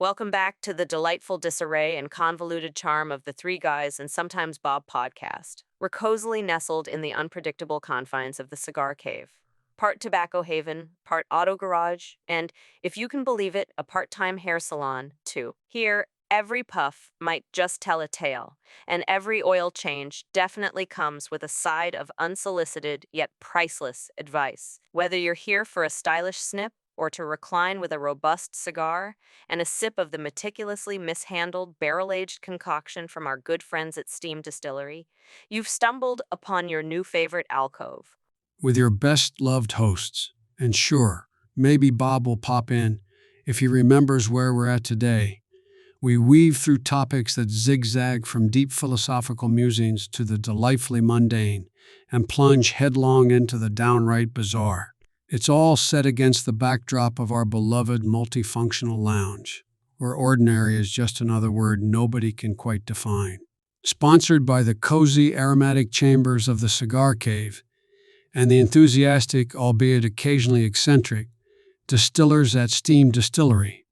Welcome back to the delightful disarray and convoluted charm of the Three Guys and Sometimes Bob podcast. We're cozily nestled in the unpredictable confines of the cigar cave. Part tobacco haven, part auto garage, and, if you can believe it, a part-time hair salon, too. Here, every puff might just tell a tale, and every oil change definitely comes with a side of unsolicited yet priceless advice. Whether you're here for a stylish snip, or to recline with a robust cigar and a sip of the meticulously mishandled barrel-aged concoction from our good friends at Steam Distillery, you've stumbled upon your new favorite alcove. With your best-loved hosts. And sure, maybe Bob will pop in if he remembers where we're at today. We weave through topics that zigzag from deep philosophical musings to the delightfully mundane and plunge headlong into the downright bizarre. It's all set against the backdrop of our beloved multifunctional lounge, where ordinary is just another word nobody can quite define. Sponsored by the cozy aromatic chambers of the Cigar Cave and the enthusiastic, albeit occasionally eccentric, distillers at Steam Distillery.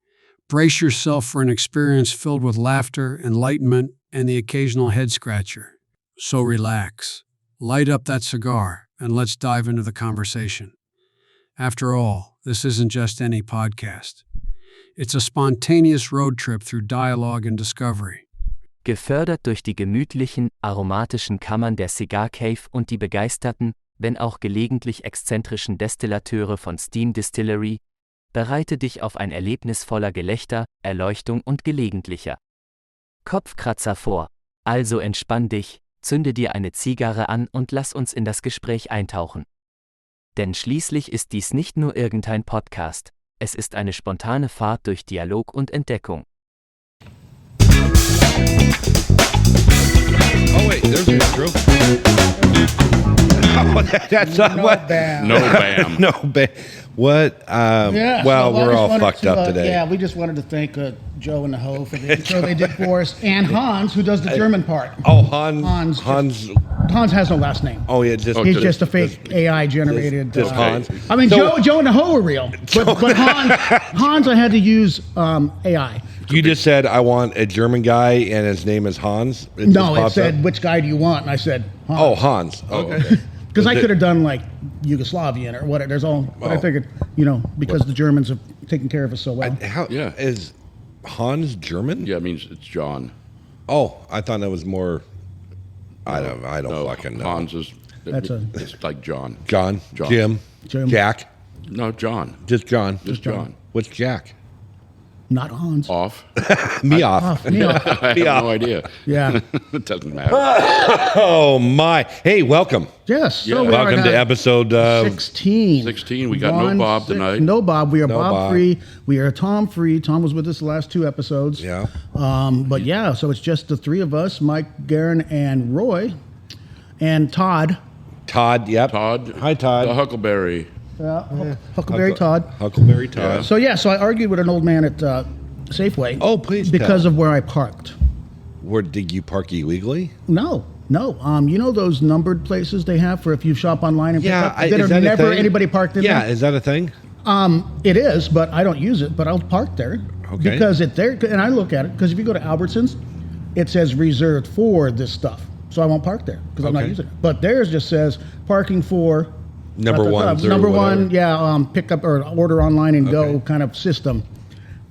Brace yourself for an experience filled with laughter, enlightenment, and the occasional head-scratcher. So relax, light up that cigar, and let's dive into the conversation. After all, this isn't just any podcast. It's a spontaneous road trip through dialogue and discovery. Gefördert durch die gemütlichen, aromatischen Kammern der Cigar Cave und die begeisterten, wenn auch gelegentlich exzentrischen Destillateure von Steam Distillery, bereite dich auf ein Erlebnis voller Gelächter, Erleuchtung und gelegentlicher Kopfkratzer vor. Also entspann dich, zünde dir eine Zigarre an und lass uns in das Gespräch eintauchen. Denn schließlich ist dies nicht nur irgendein Podcast, es ist eine spontane Fahrt durch Dialog und Entdeckung. Oh wait, there's the intro. Oh, that's not No what. bam. No bam. No bam. What? Yeah, well, so I we're just all wanted fucked to, up today. Yeah, we just wanted to thank Joe and the Ho for the intro they did for us, and Hans, who does the German part. Oh, Hans. Hans has no last name. Oh, yeah, just He's just a fake AI generated. just Hans. I mean, So- Joe and the Ho are real, but Hans, I had to use AI. You just said I want a German guy, and his name is Hans. It No, just it pops said up? which guy do you want, and I said Hans. Oh, Hans. Oh, okay. Because I could have done like Yugoslavian or whatever. There's all, but I figured, because the Germans have taken care of us so well. Yeah. Is Hans German? Yeah, it means it's John. Oh, I thought that was more. I don't No, fucking know. Hans is. That's it's like John. John, John. Jim, Jack, No, John. just John. Just John. What's Jack? Not Hans. Off. Me off. Me off. I have no idea. Yeah. It doesn't matter. Oh my! Hey, welcome. Yes. So Yeah. we Welcome are to now episode 16. 16. We got no Bob tonight. No Bob. We are No Bob Bob. free. We are Tom free. Tom was with us the last 2 episodes. Yeah. But yeah, so it's just the 3 of us, Mike, Garen, and Roy, and Todd. Todd. Yep. Todd. Hi, Todd. The Huckleberry. Huckleberry Todd. Huckleberry Todd. So yeah, so I argued with an old man at Safeway. Oh, please Because tell. of where I parked. Where did you park illegally? No. You know those numbered places they have for if you shop online and pick up? That is are that a never thing? anybody parked in Yeah, there? is that a thing? It is, but I don't use it, but I'll park there. Okay. Because it's there, and I look at it, because if you go to Albertsons, it says reserved for this stuff. So I won't park there, because I'm not Okay. using it. But theirs just says parking for... Number ones or Number whatever. one, yeah, pick up or order online and go kind of system.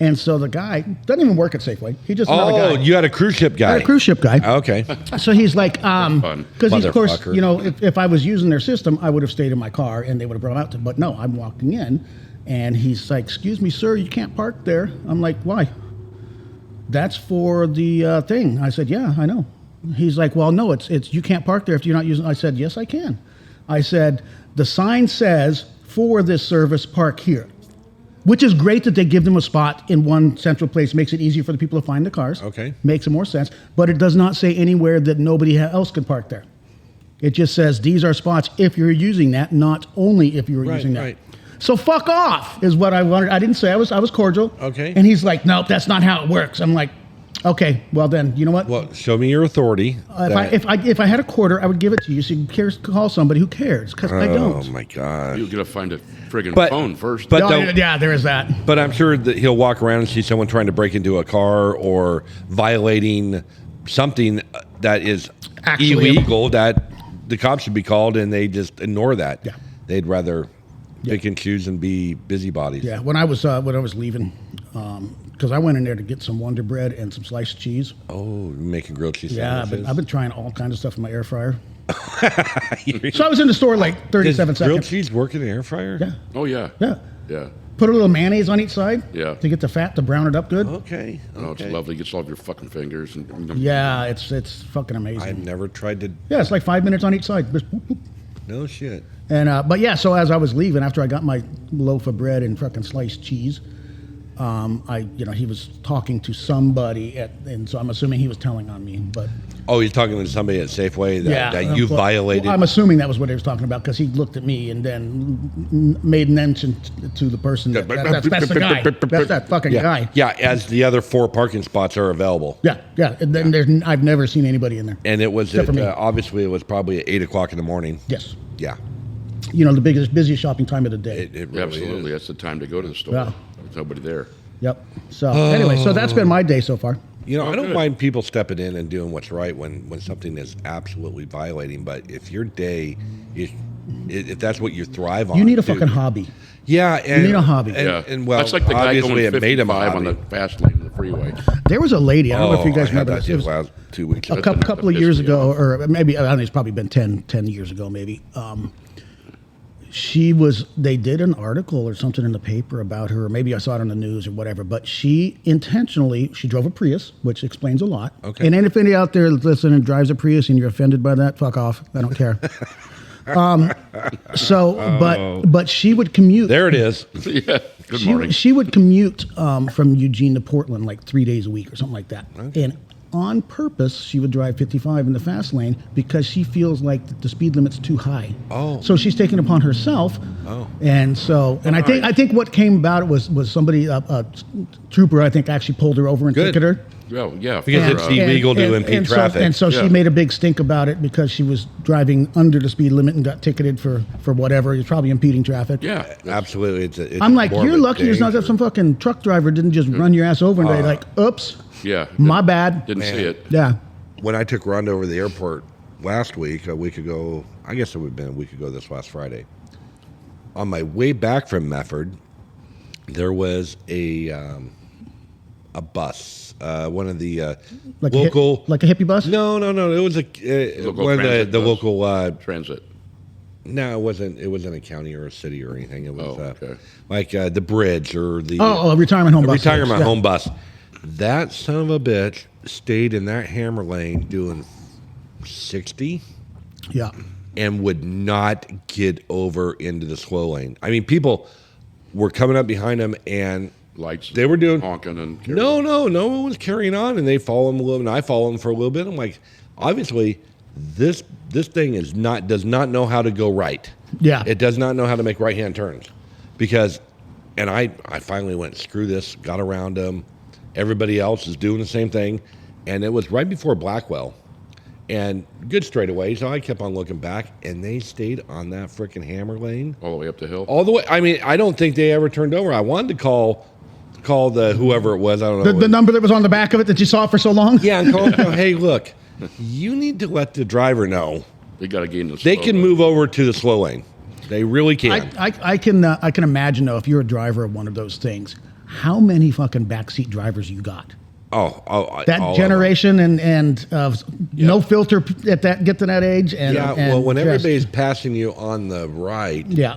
And so the guy doesn't even work at Safeway. He just another Oh, guy. you had a cruise ship guy. I had a cruise ship guy. Okay. So he's like, fun. because he's, of course, Motherfucker. if I was using their system, I would have stayed in my car and they would have brought him out to. But no, I'm walking in, and he's like, "Excuse me, sir, you can't park there." I'm like, "Why?" That's for the thing. I said, "Yeah, I know." He's like, "Well, no, it's you can't park there if you're not using." I said, "Yes, I can." I said, "The sign says for this service, park here." Which is great that they give them a spot in one central place. Makes it easier for the people to find the cars. Okay. Makes it more sense. But it does not say anywhere that nobody else can park there. It just says these are spots if you're using that, not only if you're using that. Right. So fuck off is what I wanted. I didn't say I was cordial. Okay. And he's like, nope, that's not how it works. I'm like, Okay, well then, you know what? Well, show me your authority. If I had a quarter, I would give it to you. So you can call somebody who cares, because I don't. Oh my God! You gotta find a friggin' But- phone first. but- Oh, don't- yeah, there is that. But I'm sure that he'll walk around and see someone trying to break into a car or violating something that is Actually- illegal that the cops should be called, and they just ignore that. Yeah. They'd rather pick and choose and be busybodies. Yeah, when I was leaving, because I went in there to get some Wonder Bread and some sliced cheese. Oh, making grilled cheese Yeah, sandwiches. I've been trying all kinds of stuff in my air fryer. So I was in the store like 37 Does grilled seconds. cheese work in the air fryer? Yeah, Oh yeah. yeah. Yeah. Put a little mayonnaise on each side. Yeah. To get the fat to brown it up good. Okay. Oh, it's lovely. Gets all of your fucking fingers and Yeah, it's fucking amazing. I've never tried to. Yeah, it's like 5 minutes on each side. Just whoop, whoop. No shit. And but yeah, so as I was leaving, after I got my loaf of bread and fucking sliced cheese, he was talking to somebody and so I'm assuming he was telling on me. But Oh, he's talking to somebody at Safeway that you well, violated. I'm assuming that was what he was talking about because he looked at me and then made mention to the person that's the guy. That's that fucking guy. Yeah, as the other 4 parking spots are available. Yeah. And then I've never seen anybody in there. And it was Except for me. obviously it was probably at 8:00 in the morning. Yes. Yeah, You know, the busiest shopping time of the day. it really absolutely. is. That's the time to go to the store. Yeah. There's nobody there. Yep. So anyway, so that's been my day so far. You know, I don't good. mind people stepping in and doing what's right when something is absolutely violating. But if your day, if that's what you thrive on, You need a dude. fucking hobby. Yeah, and, need a hobby. And, Yeah. and well, that's like the guy obviously going it made him a 55 on hobby. the fast lane of the freeway. There was a lady. I don't know if you guys I had remember that this. It was last 2 weeks a ago. couple of years ago, or maybe I don't know, it's probably been 10 years ago, maybe. They did an article or something in the paper about her, or maybe I saw it on the news or whatever, but she drove a Prius, which explains a lot. Okay. And anybody out there listening drives a Prius and you're offended by that, fuck off. I don't care. But she would commute. There it is. Yeah. Good morning. She would commute from Eugene to Portland like 3 days a week or something like that. Okay. And on purpose, she would drive 55 in the fast lane because she feels like the speed limit's too high. Oh. So she's taken upon herself. Oh. And so, and I think what came about it was somebody, a trooper, I think, actually pulled her over and Good. ticketed her. Well, yeah. Because for, it's illegal to impede traffic. And so she Yeah. made a big stink about it because she was driving under the speed limit and got ticketed for whatever. He's probably impeding traffic. yeah. Absolutely, it's I'm like, more of you're a lucky there's not danger. some fucking truck driver didn't just run your ass over and they're like, oops, Yeah. my bad. Didn't see it. Yeah. When I took Rhonda over to the airport last week, a week ago, I guess it would have been a week ago this last Friday. On my way back from Mefford, there was a bus, one of the Like local. like a hippie bus? No, it was Local one of transit the bus. local. Transit. No, it wasn't. It wasn't a county or a city or anything. It was okay. like the bridge or the Oh, a retirement home a bus. retirement Yeah. home bus. That son of a bitch stayed in that hammer lane doing 60 Yeah. and would not get over into the slow lane. I mean, people were coming up behind him and Lights. they were doing honking and no one was carrying on, and they follow him a little, and I follow him for a little bit. I'm like, obviously, this thing does not know how to go right. Yeah. It does not know how to make right hand turns, because, and I finally went, screw this, got around him. Everybody else is doing the same thing, and it was right before Blackwell, and good straightaway. So I kept on looking back, and they stayed on that freaking hammer lane all the way up the hill. all the way. I mean, I don't think they ever turned over. I wanted to call the whoever it was. I don't know. The number that was on the back of it that you saw for so long? Yeah, and call them, hey, look, you need to let the driver know They got to gain the they slow can lane. move over to the slow lane. They really can. I can imagine, though, if you're a driver of one of those things, how many fucking backseat drivers you got? That That generation and no filter at that get to that age. And, Yeah, and well, when just- everybody's passing you on the right, Yeah,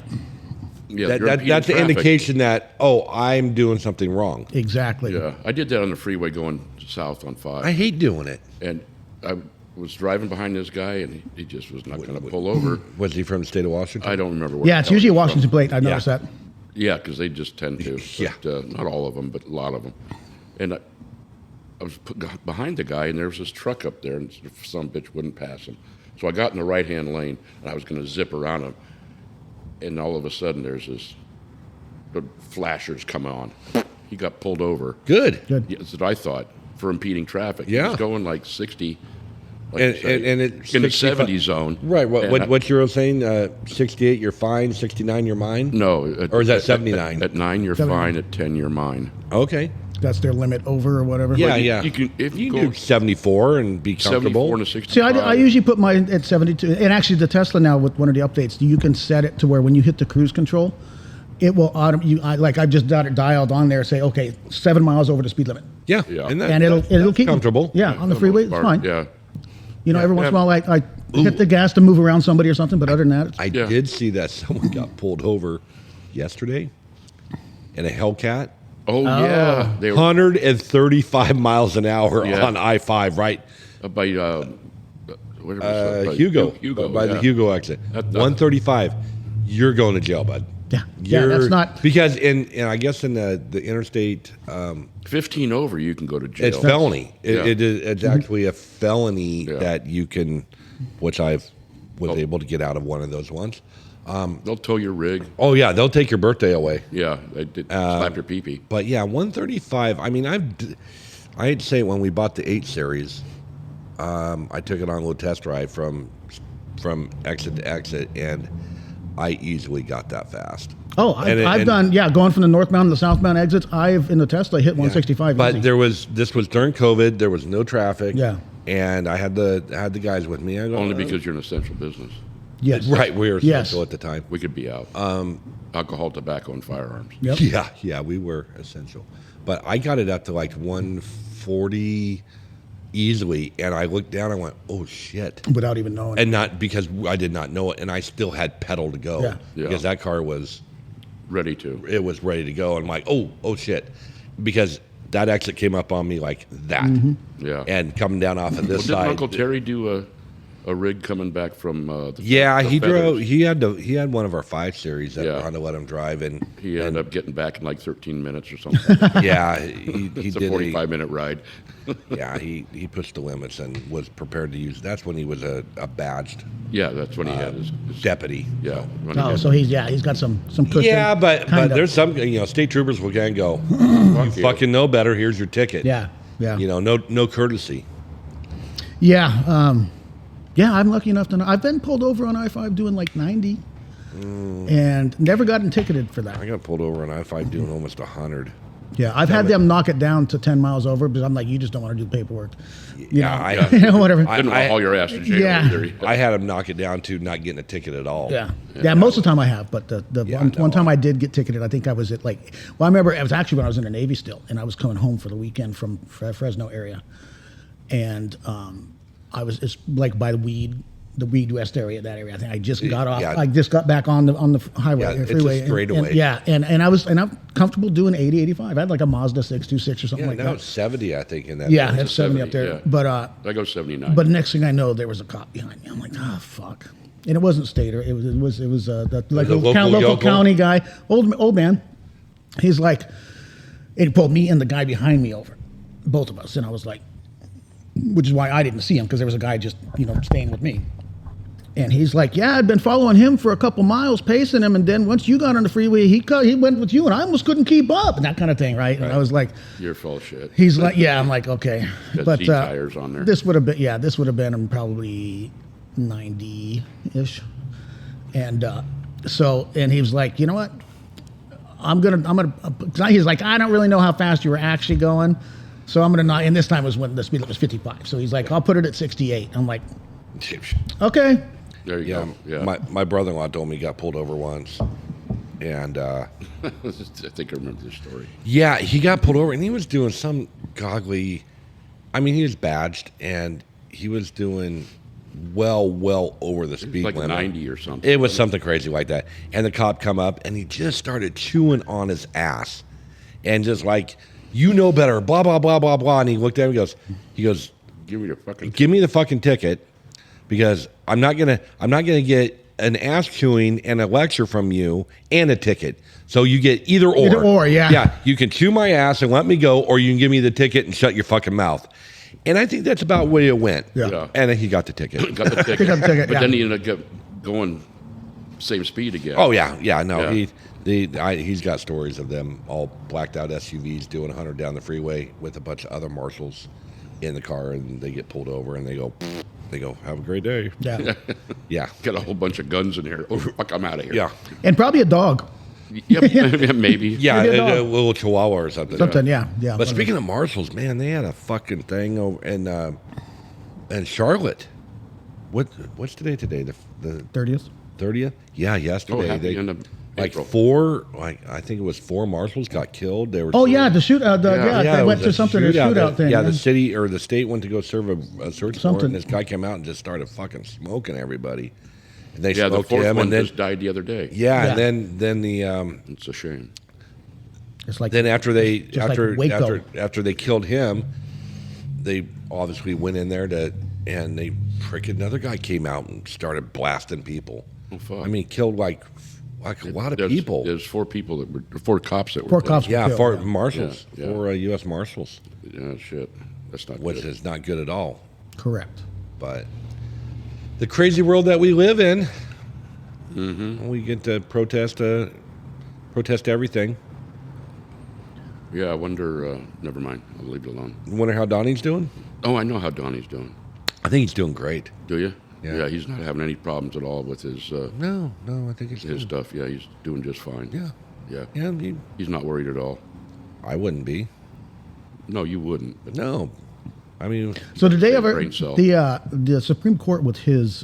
Yeah, you're impeding that's an traffic. indication that, I'm doing something wrong. exactly. Yeah, I did that on the freeway going south on 5. I hate doing it. And I was driving behind this guy, and he just was not going to pull over. Was he from the state of Washington? I don't remember what. Yeah, the it's hell usually a he's from. Washington plate. I've noticed that. Yeah, because they just tend to. Yeah. But, not all of them, but a lot of them. And I was behind the guy, and there was this truck up there, and some bitch wouldn't pass him. So I got in the right-hand lane, and I was going to zip around him. And all of a sudden, the flashers come on. He got pulled over. Good. Good. Yeah, that's what I thought. for impeding traffic. Yeah. He's going like 60, and it's in the 65 70 zone. Right. And What's your saying? 68, you're fine. 69, you're mine. No. Or is that 79? At 9, you're 79. fine. At 10, you're mine. Okay. That's their limit over or whatever. Yeah, You- yeah. You can if you You go can do 74 and be 74 comfortable. and a 65. See, I usually put mine at 72. And actually, the Tesla now with one of the updates, you can set it to where when you hit the cruise control, it will I've just got it dialed on there. Say, okay, 7 miles over the speed limit, Yeah. Yeah. And, and it'll that's keep comfortable. Yeah, on the for freeway, most it's part, fine. Yeah. You know, every once in a Yeah. while, I hit the gas to move around somebody or something. But other than that, it's, I Yeah. did see that someone got pulled over yesterday in a Hellcat. Oh, yeah. They were 135 miles an hour Yeah. on I-5, right? by whatever by Hugo, Hugo by the yeah. Hugo exit. 135. 135. You're going to jail, bud. yeah, that's not. Because and I guess in the interstate, 15 over, you can go to jail. it's felony. Yeah. It's actually a felony Yeah. that you can, which I was Oh. able to get out of one of those ones. They'll tow your rig. Oh yeah, they'll take your birthday away. Yeah, they did slap your pee-pee. But yeah, 135. I mean, I hate to say it, when we bought the 8 Series, I took it on a little test drive from exit to exit, and I easily got that fast. Oh, I've done going from the northbound to the southbound exits. I've in the Tesla hit 165. But easy. this was during COVID. There was no traffic. Yeah. And I had the guys with me. I go, Only because you're an essential business. Yes, right, we were Yes. essential at the time. We could be out. Alcohol, tobacco, and firearms. Yep. Yeah, we were essential. But I got it up to like 140 easily, and I looked down and went, oh shit. without even knowing. And not because I did not know it, and I still had pedal to go. Yeah. Yeah. Because that car was Ready to. ready to go. And I'm like, oh shit. Because that exit came up on me like that. Yeah. And coming down off of this Didn't side. Uncle Terry do a rig coming back from the Yeah, the he drove. Feathers? He had one of our 5 Series that Yeah. Honda let him drive, and He ended up getting back in like 13 minutes or something. yeah, he It's a did 45-minute ride. yeah, he pushed the limits and was prepared to use. That's when he was a badged Yeah, that's when he had his deputy. yeah. So. when he Oh, had- so he's got some cushion. Yeah, but Kinda. there's some state troopers will again go. You Fuck you. fucking know better. Here's your ticket. Yeah. No courtesy. Yeah. Yeah, I'm lucky enough to know. I've been pulled over on I-5 doing like 90 and never gotten ticketed for that. I got pulled over on I-5 doing almost 100. Yeah, I've had them knock it down to 10 miles over because I'm like, you just don't want to do paperwork. Yeah, You know, whatever. Didn't want to haul your ass to jail Yeah. either. I had him knock it down to not getting a ticket at all. Yeah. Most of the time I have, but the Yeah, one no. time I did get ticketed, I think I was at I remember it was actually when I was in the Navy still, and I was coming home for the weekend from Fresno area. And it's like by the Weed West area, that area. I think I just got off. Yeah. I just got back on the highway, Yeah, it's a freeway. straightaway. And I'm comfortable doing 80, 85. I had like a Mazda 626 or something Yeah, like now that. it's 70, I think, in that. Yeah, range. it's 70 up there. yeah. But I go 79. but next thing I know, there was a cop behind me. I'm like, oh fuck! And it wasn't Stater. It was like The a local local yokel? county guy, old man. He's like, and he pulled me and the guy behind me over, both of us, and I was like, which is why I didn't see him because there was a guy just staying with me. And he's like, yeah, I'd been following him for a couple miles, pacing him, and then once you got on the freeway, he went with you, and I almost couldn't keep up, and that kind of thing, right? And I was like, You're full of shit. he's like, yeah, I'm like, okay, Got but Z tires on there. this would have been probably 90-ish, and and he was like, you know what, I'm gonna, he's like, I don't really know how fast you were actually going, so I'm gonna not, and this time was when the speed limit was 55, so he's like, I'll put it at 68. I'm like, okay. There you Yeah, go. Yeah. my brother-in-law told me he got pulled over once, and I think I remember this story. yeah, he got pulled over, and he was doing some goggly. I mean, he was badged, and he was doing well over the speed Like limit. 90 or something. It was something crazy like that. And the cop come up, and he just started chewing on his ass, and just like, you know better, blah blah blah blah blah. And he looked at him, he goes, Give me the fucking. give me the fucking ticket, because I'm not gonna get an ass chewing and a lecture from you and a ticket. So you get either or. Either or, yeah. Yeah, you can chew my ass and let me go, or you can give me the ticket and shut your fucking mouth. And I think that's about where it went. Yeah. Yeah. And then he got the ticket. Got the ticket. Got the ticket, But yeah. then he ended up going same speed again. Oh yeah. No, Yeah. he's got stories of them all blacked out SUVs doing 100 down the freeway with a bunch of other marshals in the car, and they get pulled over, and they go, have a great day. Yeah. Yeah, Got a whole bunch of guns in here. Oh, fuck, I'm out of here. yeah, And probably a dog. Yep, maybe. yeah. Maybe a A dog. little Chihuahua or something. Something, yeah. But speaking of marshals, man, they had a fucking thing over in Charlotte. What's today? Today the 30th. 30th? Yeah, yesterday. Oh, happy they end of like April. I think it was 4 marshals got killed. They were Oh, yeah, the shootout. They it went was to something, a shootout thing. Yeah, the city or the state went to go serve a search warrant, Something. and this guy came out and just started fucking smoking everybody. And they Yeah, the smoked fourth him, one and then just died the other day. yeah, Yeah. and then the It's a shame. It's like then after like Waco. after they killed him, they obviously went in there and they freaking another guy came out and started blasting people. Oh, fuck. I mean, killed like a lot of people. There's 4 people that were 4 cops that were 4 killed. cops. Yeah, killed, for yeah. marshals, Yeah, yeah. for U.S. marshals, Yeah, shit. That's not which good. is not good at all. Correct. But the crazy world that we live in, we get to protest everything. Yeah, I wonder. Never mind. I'll leave it alone. You wonder how Donnie's doing? Oh, I know how Donnie's doing. I think he's doing great. Do you? Yeah. He's not having any problems at all with his No, I think he's his stuff. Yeah, he's doing just fine. Yeah, Yeah. yeah. He's not worried at all. I wouldn't be. No, you wouldn't. But No, I mean, So did they Same ever brain cell. the Supreme Court with his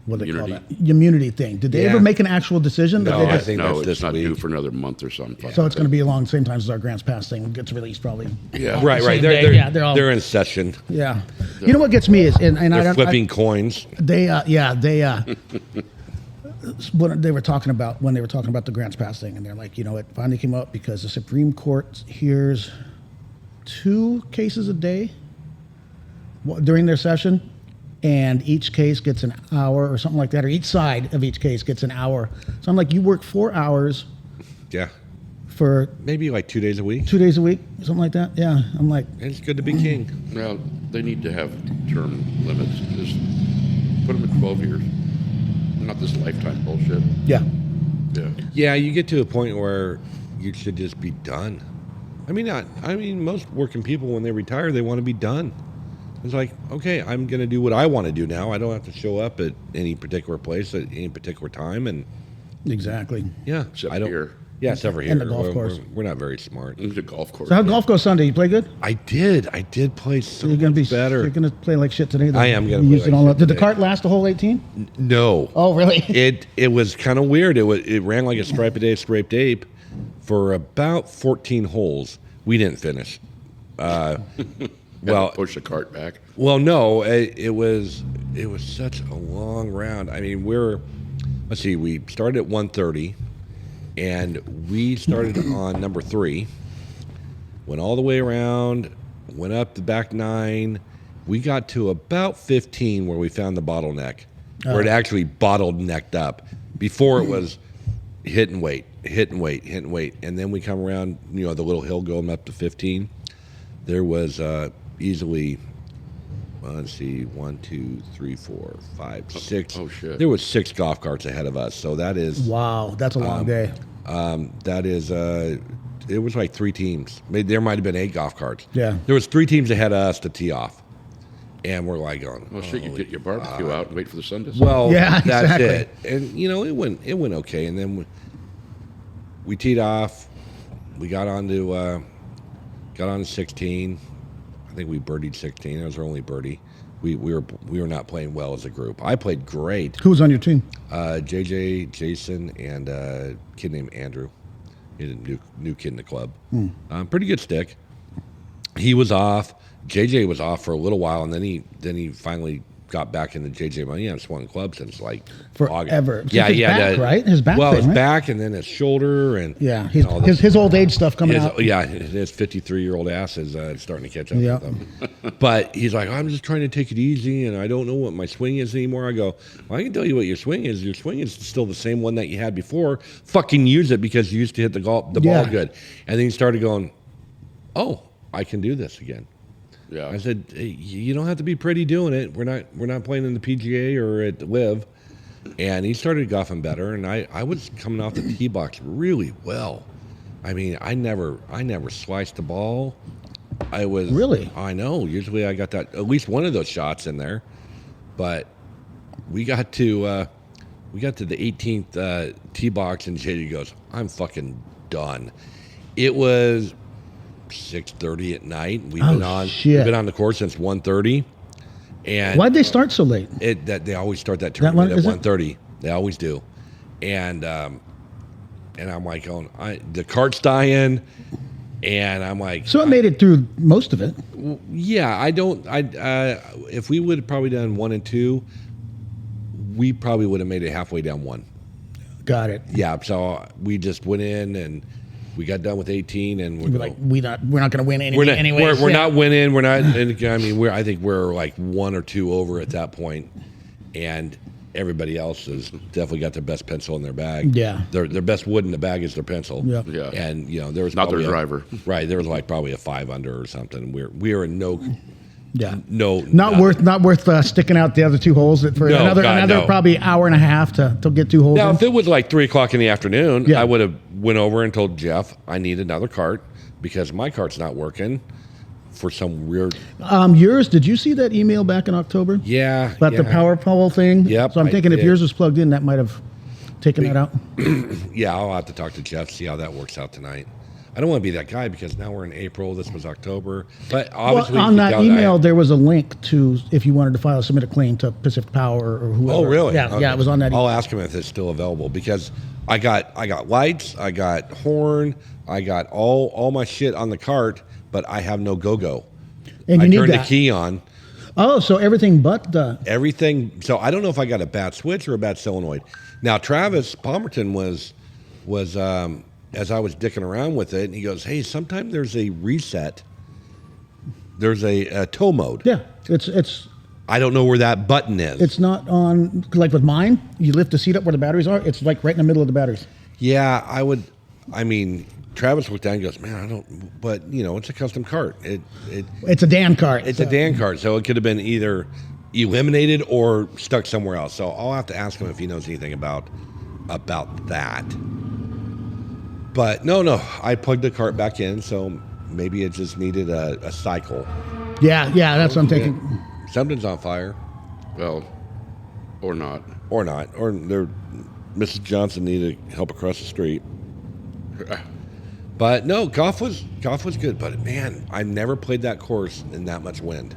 what do they call Immunity? that immunity thing? Did they Yeah. ever make an actual decision? Did No, they I just- think no, that's it's this not due week. for another month or something. so it's going to be along the same time as our grants pass thing gets released, probably. Yeah. right. Same They're, day, they're, yeah, they're all- they're in session. Yeah. You know what gets me is, and I They're don't. flipping coins. They when they were talking about the grants pass thing, and they're like, it finally came up because the Supreme Court hears 2 cases a day during their session, and each case gets an hour or something like that, or each side of each case gets an hour. So I'm like, you work 4 hours Yeah, for maybe like 2 days a week. 2 days a week, something like that. Yeah, I'm like, It's good to be king. Well, they need to have term limits. Just put them at 12 years. Not this lifetime bullshit. yeah, Yeah. Yeah, you get to a point where you should just be done. I mean, most working people when they retire, they want to be done. It's like, okay, I'm going to do what I want to do now. I don't have to show up at any particular place at any particular time, and exactly. yeah, Except I don't. here. Yeah, except for here. And the golf course. We're not very smart. The golf course. So how golf goes Sunday? You play good? I did play so You're gonna be much better. You're gonna play like shit today. Though. I am gonna You play used it like all shit up. Did the today. cart last the whole 18? No. Oh, really? It was kind of weird. It ran like a scraped ape for about 14 holes. We didn't finish. Well, Push the cart back. well, no. It was such a long round. I mean, let's see. We started at 1:30, and we started on number 3. Went all the way around. Went up the back 9. We got to about 15 where we found the bottleneck, where it actually bottlenecked up. Before it was hit and wait, and then we come around. The little hill going up to 15. There was easily, let's see, 1, 2, 3, 4, 5, 6. Oh, shit. There was 6 golf carts ahead of us. So that is Wow, that's a long day. that is it was like 3 teams. Maybe there might have been 8 golf carts. Yeah. There was 3 teams ahead of us to tee off, and we're like going, Well, shit, you get your barbecue out and wait for the sun to set. well, Yeah, that's exactly. it. And it went okay. And then we teed off. We got on to 16. I think we birdied 16. That was our only birdie. We were not playing well as a group. I played great. Who was on your team? JJ, Jason, and a kid named Andrew. He's a new kid in the club. Pretty good stick. He was off. JJ was off for a little while, and then he finally got back into JJ. Well, he hasn't swung clubs since like Forever. August. Since his back, right? His back Well, thing, his right? back, and then his shoulder, and Yeah, and all this. his old age stuff coming out. Yeah, his 53-year-old ass is starting to catch up Yeah. with him. But he's like, I'm just trying to take it easy, and I don't know what my swing is anymore. I go, well, I can tell you what your swing is. Your swing is still the same one that you had before. Fucking use it because you used to hit the ball Yeah. good. And then he started going, oh, I can do this again. Yeah. I said, hey, you don't have to be pretty doing it. We're not playing in the PGA or at Live. and he started golfing better, and I was coming off the tee box really well. I mean, I never sliced the ball. I was Really? I know. Usually I got that at least one of those shots in there, but we got to the 18th tee box, and JD goes, "I'm fucking done." It was 6:30 at night. We've been on the course since 1:30. And Why'd they start so late? They always start that tournament at is it? 1:30. They always do, and I'm like, the cart's dying, and I'm like, So it made it through most of it. yeah, if we would have probably done 1 and 2, we probably would have made it halfway down 1. Got it. Yeah, so we just went in and we got done with 18, and We're like, we're not going to win anything we're not, anyway. we're not winning. We're not. And, I mean, I think we're like 1 or 2 over at that point, and everybody else has definitely got their best pencil in their bag. Yeah. Their best wood in the bag is their pencil. Yeah. Yeah. And there was Not their probably driver. Right. There was like probably a 5 under or something. We were in no. Yeah. No. Not worth sticking out the other 2 holes for No, another God, no. probably hour and a half to get 2 holes Now, in. if it was like 3:00 in the afternoon, Yeah. I would have went over and told Jeff I need another cart because my cart's not working for some weird. Yours, did you see that email back in October Yeah. about the power pole thing? Yep, So I'm I thinking if did. yours was plugged in, that might have taken that out. Yeah, I'll have to talk to Jeff, see how that works out tonight. I don't want to be that guy because now we're in April. This was October. But obviously, Well, on you that can tell email, there was a link to if you wanted to submit a claim to Pacific Power or whoever. Oh, really? Yeah, Okay. yeah, it was on that. I'll ask him if it's still available because I got lights, I got horn, I got all my shit on the cart, but I have no go-go. And I you need turned that. the key on. Oh, so everything but the. Everything. So I don't know if I got a bad switch or a bad solenoid. Now Travis Palmerton was as I was dicking around with it, and he goes, "Hey, sometimes there's a reset. There's a tow mode. Yeah, it's I don't know where that button is. it's not on like with mine. You lift the seat up where the batteries are. It's like right in the middle of the batteries. Yeah, I would. I mean, Travis looked down and goes, "Man, I don't." But it's a custom cart. It's a Dan cart. It's a Dan cart, so it could have been either eliminated or stuck somewhere else. So I'll have to ask him if he knows anything about that. But no, I plugged the cart back in, so maybe it just needed a cycle. Yeah, that's what I'm thinking. Something's on fire, Well, or not. or not, or Mrs. Johnson needed help across the street. But no, golf was good. But man, I never played that course in that much wind.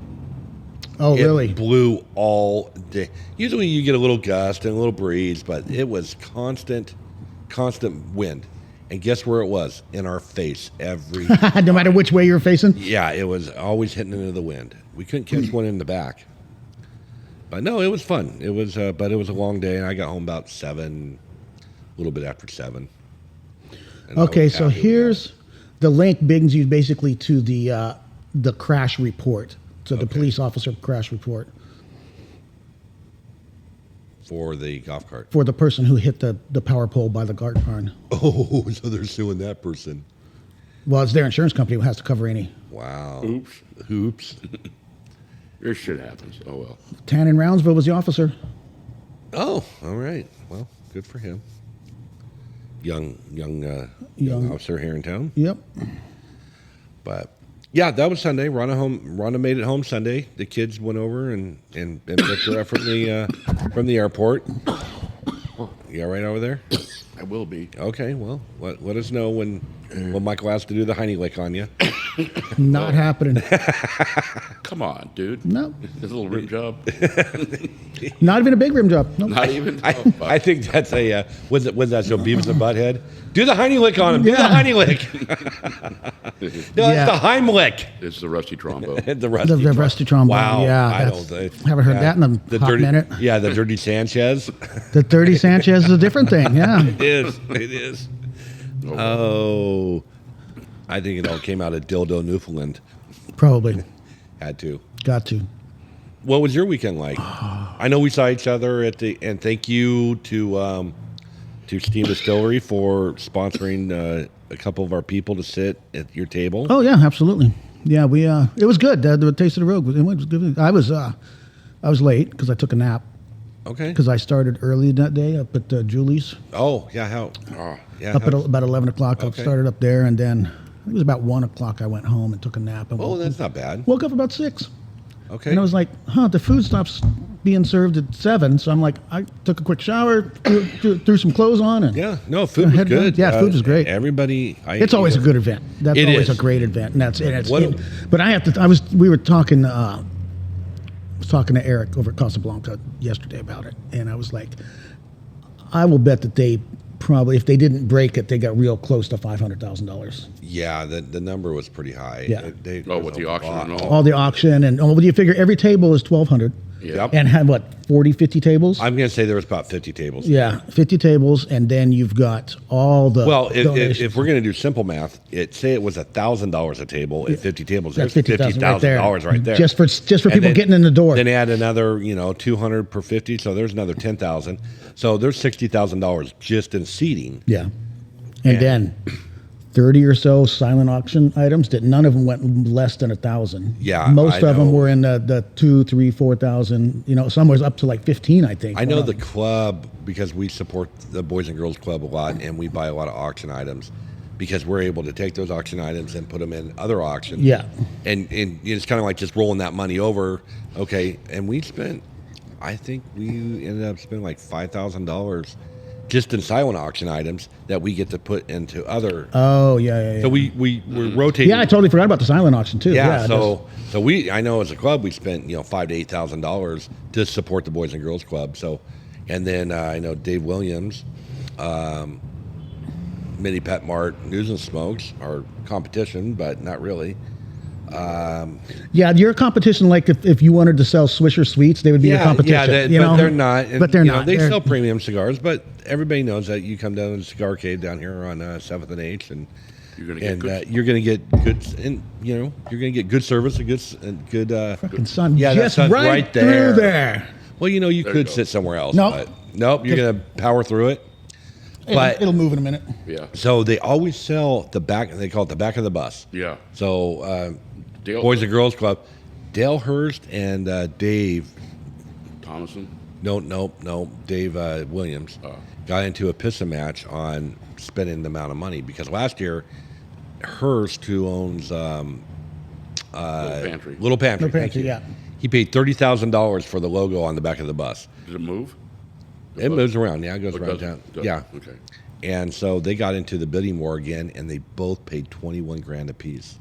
Oh, It really? blew all day. Usually you get a little gust and a little breeze, but it was constant wind. And guess where it was? In our face every. No matter which way you're facing. Yeah, it was always hitting into the wind. We couldn't catch one in the back. But no, it was fun. It was, but it was a long day, and I got home about 7, a little bit after 7. And I Okay, was so happy with here's the link brings you basically to the crash report. So the police officer crash report that. For the golf cart. for the person who hit the power pole by the cart barn. Oh, so they're suing that person. Well, it's their insurance company who has to cover any. Wow. Oops. Your shit happens. Oh, well. Tan in Roundsville was the officer. Oh, all right. Well, good for him. Young officer here in town. Yep. But yeah, that was Sunday. Rhonda made it home Sunday. The kids went over and picked her up from the airport. You all right over there? I will be. Okay. Well, let us know when Michael has to do the Heine lick on you. Not happening. Come on, dude. No. This little rim job. Not even a big rim job. Nope. Not even. I think that's a was that show Beavis and Butthead? Do the Heine lick on him. Do the Yeah. Heine lick. No, Yeah. it's the Heimlich. It's the rusty trombone. The rusty. The rusty trombone. Wow. Yeah. I that's- don't. haven't heard that in a hot dirty, minute. Yeah, the dirty Sanchez. The 30 Sanchez is a different thing. Yeah. It is. Oh, I think it all came out of Dildo, Newfoundland. Probably. Had to. Got to. What was your weekend like? I know we saw each other and thank you to Steam Distillery for sponsoring a couple of our people to sit at your table. Oh yeah, absolutely. Yeah, we it was good. The Taste of the Road it was good. I was late because I took a nap. Okay. because I started early that day up at Julie's. Oh, yeah. How? Yeah. Up at about 11 o'clock. I Okay. started up there, and then it was about 1 o'clock I went home and took a nap. And Oh, that's not bad. woke up about 6. Okay. And I was like, the food stops being served at 7. So I'm like, I took a quick shower, threw some clothes on, and Yeah. No, food was Head down. good. Yeah, food was great. Everybody. it's always a good event. That's It always is. a great event, and it's. What- But I have to. We were talking. I was talking to Eric over at Casablanca yesterday about it, and I was like, I will bet that they probably, if they didn't break it, they got real close to $500,000. Yeah, the number was pretty high. Yeah. With the auction and all. All the auction and what do you figure? Every table is 1,200, Yep. and had what 40, 50 tables. I'm going to say there was about 50 tables. Yeah, 50 tables, and then you've got all the Well, donations. if we're going to do simple math, say it was $1,000 a table at 50 tables. There's That's $50,000 right there. Just for And people then- getting in the door. Then add another, 200 per 50, so there's another 10,000. So there's $60,000 just in seating. Yeah. And then 30 or so silent auction items that none of them went less than 1,000. Yeah, Most I of them know. were in the 2, 3, 4,000, some was up to like 15, I think. I know Wow. the club, because we support the Boys and Girls Club a lot, and we buy a lot of auction items because we're able to take those auction items and put them in other auctions. Yeah. And it's kind of like just rolling that money over. Okay. And I think we ended up spending like $5,000 just in silent auction items that we get to put into other. Oh, yeah. So we're rotating. Yeah, I totally forgot about the silent auction too. Yeah, it so I know as a club we spent $5,000 to $8,000 to support the Boys and Girls Club. So, and then I know Dave Williams, Mini Pet Mart, News and Smokes, our competition, but not really. Yeah, your competition, like if you wanted to sell Swisher Sweets, they would be your competition. but they're not. And, But they're not. They They're- sell premium cigars, but everybody knows that you come down to the Cigar Cave down here on 7th and H, and You're going to get good. you're going to get good, and you're going to get good service and good. Fucking sun, Yeah, that just sun's right, right through there. there. Well, you There you could go. sit somewhere else. Nope. But nope, you're going to power through it. But It'll move in a minute. Yeah. so they always sell the back. They call it the back of the bus. Yeah. So Dale Boys and Girls Club, Dale Hurst and Dave. Thomason. No, Dave Williams got into a pissing match on spending the amount of money because last year, Hurst, who owns Little Pantry. Little Pantry, Little thank Pantry, you. yeah. He paid $30,000 for the logo on the back of the bus. Does it move? It moves around, yeah, it goes Oh, it around does? town. Does? Yeah. Okay. And so they got into the bidding war again, and they both paid 21 grand apiece.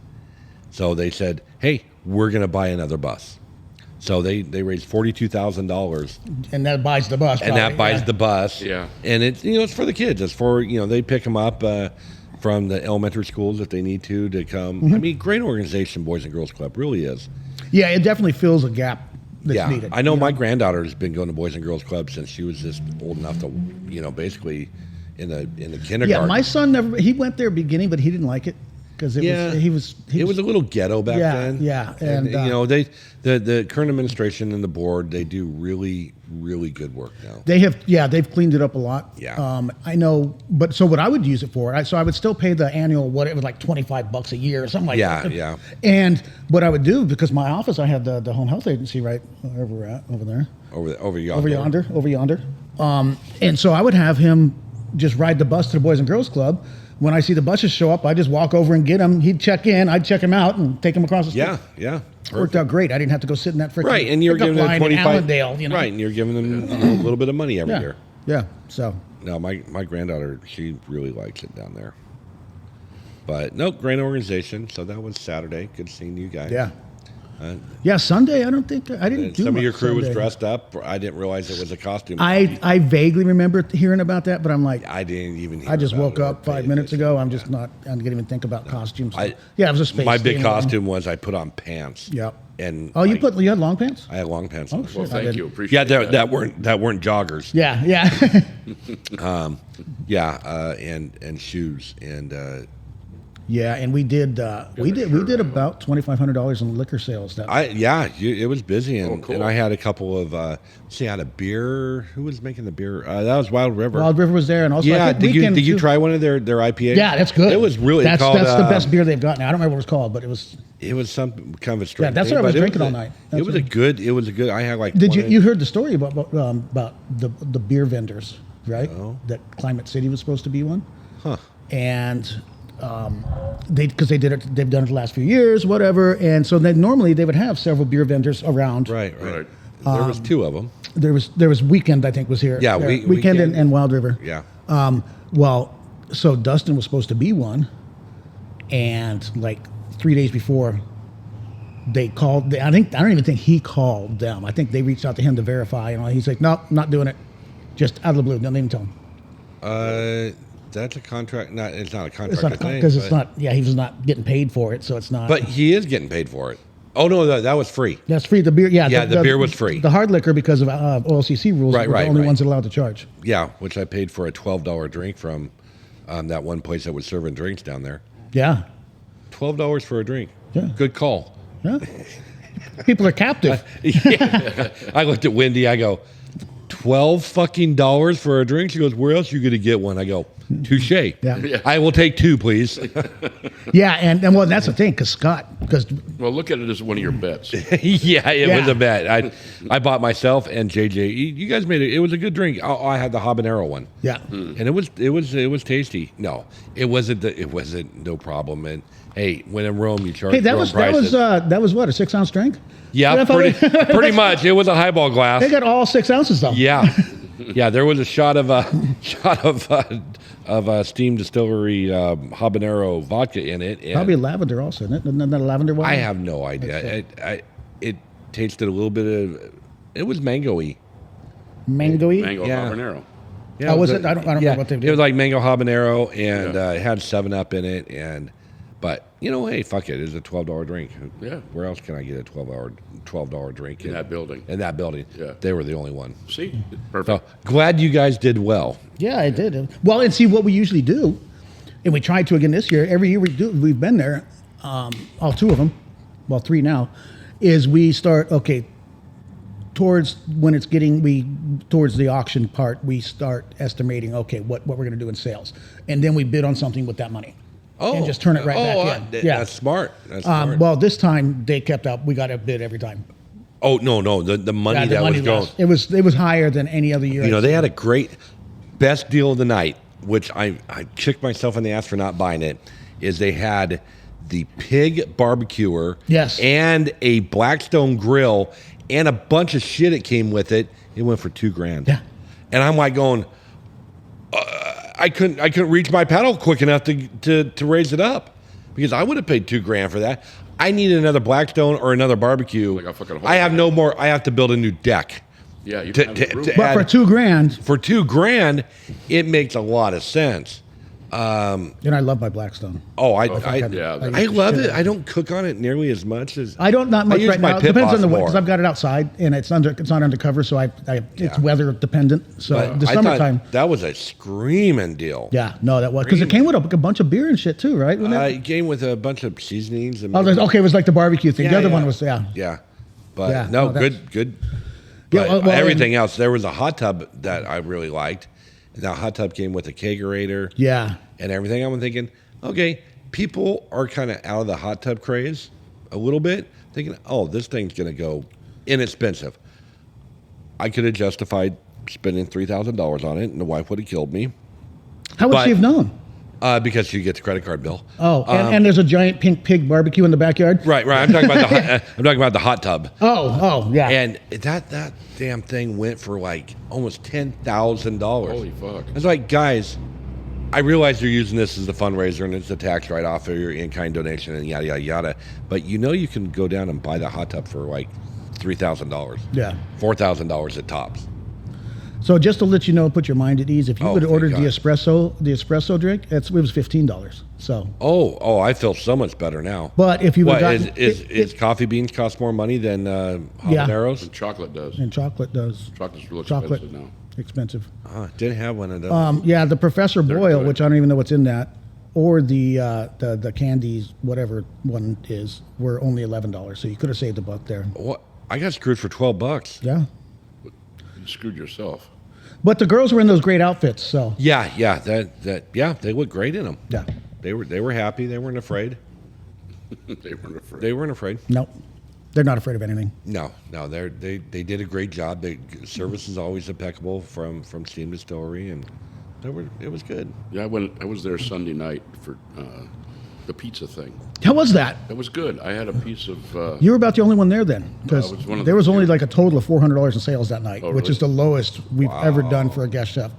So they said, "Hey, we're going to buy another bus." So they raised $42,000, And that buys the bus. and that probably, buys yeah. the bus. Yeah. And it's it's for the kids. It's for they pick them up from the elementary schools if they need to come. Mm-hmm. I mean, great organization, Boys and Girls Club really is. Yeah, it definitely fills a gap that's Yeah, needed. I know my granddaughter has been going to Boys and Girls Club since she was just old enough to, basically in the kindergarten. Yeah, my son never. He went there beginning, but he didn't like it because it was. It was a little ghetto back Yeah, then. yeah, and, and, the current administration and the board, they do really, really good work now. They've cleaned it up a lot. Yeah. I know, but so what I would use it for, I would still pay the annual, whatever, like $25 a year or something like Yeah, that. yeah. And what I would do, because my office, I had the home health agency right wherever we're at, over there, Over yonder. over yonder. And so I would have him just ride the bus to the Boys and Girls Club. When I see the buses show up, I just walk over and get him. He'd check in, I'd check him out, and take him across the street. Yeah, yeah. Worked out great. I didn't have to go sit in that freaking Right, and you're pickup giving them line in 25. Allendale, Right, and you're giving them a little bit of money every Yeah. year. Yeah. So No, my granddaughter, she really likes it down there. But no, great organization. So that was Saturday. Good seeing you guys. yeah. Uh, Yeah, Sunday, I didn't and do some of much your crew was Sunday. dressed up. I didn't realize it was a costume. I vaguely remember hearing about that, but I'm like, I didn't even. Hear I just about woke it or up pay 5 minutes attention. ago. I'm just not. I didn't even think about costumes. I- Yeah, it was a space. My big theme. costume was I put on pants. Yep. And Oh, you like, you had long pants? I had long pants. Oh, on. shit. Well, I thank did. you. Appreciate Yeah, that. that weren't joggers. Yeah, yeah. And shoes and Yeah, and we did about $2,500 in liquor sales. it was busy and, Oh, cool. and I had a couple of I had a beer. Who was making the beer? That was Wild River. Wild River was there, and also I yeah, think did you Weekend, too. try one of their IPAs? Yeah, that's good. It was really that's called, the best beer they've got now. I don't remember what it's called, but it was It was some kind of a strange. Yeah, that's thing, what I was but drinking a- all night. It That's was what- a good. It was a good. I had like. Did 20 you heard the story about the beer vendors, right? No. That Climate City was supposed to be one. Huh. And because they've done it the last few years, whatever. And so then normally they would have several beer vendors around. Right. Right. There was two of them. There was Weekend, I think, was here. Yeah, Weekend and Wild River. Yeah. Well, so Dustin was supposed to be one, and like 3 days before, they called. I don't even think he called them. I think they reached out to him to verify, and all. He's like, "Nope, not doing it." Just out of the blue. Don't even tell him. That's a contract. It's not a contract. It's not thing, because it's but- not. Yeah, he was not getting paid for it, so it's not. But he is getting paid for it. Oh no, that was free. that's free. The beer, yeah, Yeah, the beer was free. The hard liquor, because of OLCC rules, Right, were right, the only right. ones allowed to charge. Yeah, which I paid for a $12 drink from that one place that was serving drinks down there. Yeah, $12 for a drink. Yeah. Good call. yeah. People are captive. Yeah. I looked at Wendy. I go, $12 fucking dollars for a drink. She goes, where else are you going to get one? I go, touche. Yeah. I will take two, please. Yeah, and well, that's the thing, because Well, look at it as one of your bets. Yeah, it was Yeah. a bet. I bought myself and JJ. You guys made it. It was a good drink. I had the habanero one. yeah. And it was tasty. No, it wasn't. It wasn't no problem. And hey, when in Rome, you charge. Hey, that your own was prices. that was what, a 6-ounce drink? Yeah, I thought pretty much. It was a highball glass. They got all 6 ounces though. Yeah, yeah. There was a shot of steamed distillery habanero vodka in it. And Probably lavender also, isn't it? Isn't that a lavender one? I have no idea. It tasted a little bit of. It was mango-y. Mango-y? Mango Yeah. habanero. Yeah, Oh, was it? I don't know what they It did. was like mango habanero, and Yeah. it had 7-Up in it, but hey, fuck it, it's a $12 drink. Yeah. Where else can I get a $12 drink In that building. In that building, Yeah. they were the only one. See? So Perfect. glad you guys did well. Yeah, I did. Well, and see what we usually do, and we tried to again this year. Every year we've been there, all 2 of them, well 3 now, is we start towards when it's towards the auction part, we start estimating what we're going to do in sales, and then we bid on something with that money. And just turn it right back in. Yeah. That's smart. That's smart. Well, this time they kept up. We got a bid every time. Oh no, the money Yeah, the that money was going. was it was higher than any other year. They had a great best deal of the night, which I kicked myself in the ass for not buying it. Is they had the pig barbecuer, Yes. and a Blackstone grill, and a bunch of shit that came with it. It went for $2,000. Yeah. And I'm like going, I couldn't reach my pedal quick enough to raise it up, because I would have paid $2,000 for that. I need another Blackstone or another barbecue. Like a fucking I have no more. I have to build a new deck. Yeah, you To- can to- have the room. to- But for add- $2,000, For $2,000, it makes a lot of sense. and I love my Blackstone. I yeah, I love it. I don't cook on it nearly as much as I don't not much use right my now. It pit depends on boss the more. because I've got it outside and it's not undercover, so it's Yeah. weather dependent. So But the I thought summertime, that was a screaming deal. yeah, no, that was because it came with a bunch of beer and shit too, right? Wasn't it? It came with a bunch of seasonings. And Okay, it was like the barbecue thing. Yeah, the other yeah. one was yeah, but Yeah, no, no, that's- good. Yeah, But well, everything else, there was a hot tub that I really liked. And that hot tub came with a kegerator. yeah. And everything. I'm thinking, okay, people are kind of out of the hot tub craze a little bit, thinking, oh, this thing's going to go inexpensive. I could have justified spending $3,000 on it, and the wife would have killed me How would But- she have known? because she gets the credit card bill. Oh, and there's a giant pink pig barbecue in the backyard. Right. I'm talking about I'm talking about the hot tub. Oh, yeah. And that damn thing went for like almost $10,000. Holy fuck. It's like, guys, I realize you're using this as a fundraiser and it's a tax write-off of your in-kind donation and yada, yada, yada. But you can go down and buy the hot tub for like $3,000. Yeah. $4,000 at tops. So just to let you know, put your mind at ease. If you Oh, would have thank ordered God. the espresso drink, it was $15. So, Oh, I feel so much better now. but if you would What, have gotten is coffee beans cost more money than habaneros? And chocolate does. and chocolate does Chocolate's real chocolate expensive now. expensive. Didn't have one of those. Yeah, the Professor Boyle, good. which I don't even know what's in that, or the candies, whatever one is, were only $11. So you could have saved a buck there. What? I got screwed for $12. Yeah, You screwed yourself. but the girls were in those great outfits. So Yeah, they look great in them. yeah, They were happy. They weren't afraid. They weren't afraid. They weren't afraid. No, they're not afraid of anything. No, they did a great job. The service is always impeccable from Steam Distillery, and it was good. Yeah, I was there Sunday night for the pizza thing. How was that? It was good. I had a piece of. You were about the only one there then, because I was one of there the was only few. like a total of $400 in sales that night, Oh, which really? is the lowest we've ever done for a guest chef.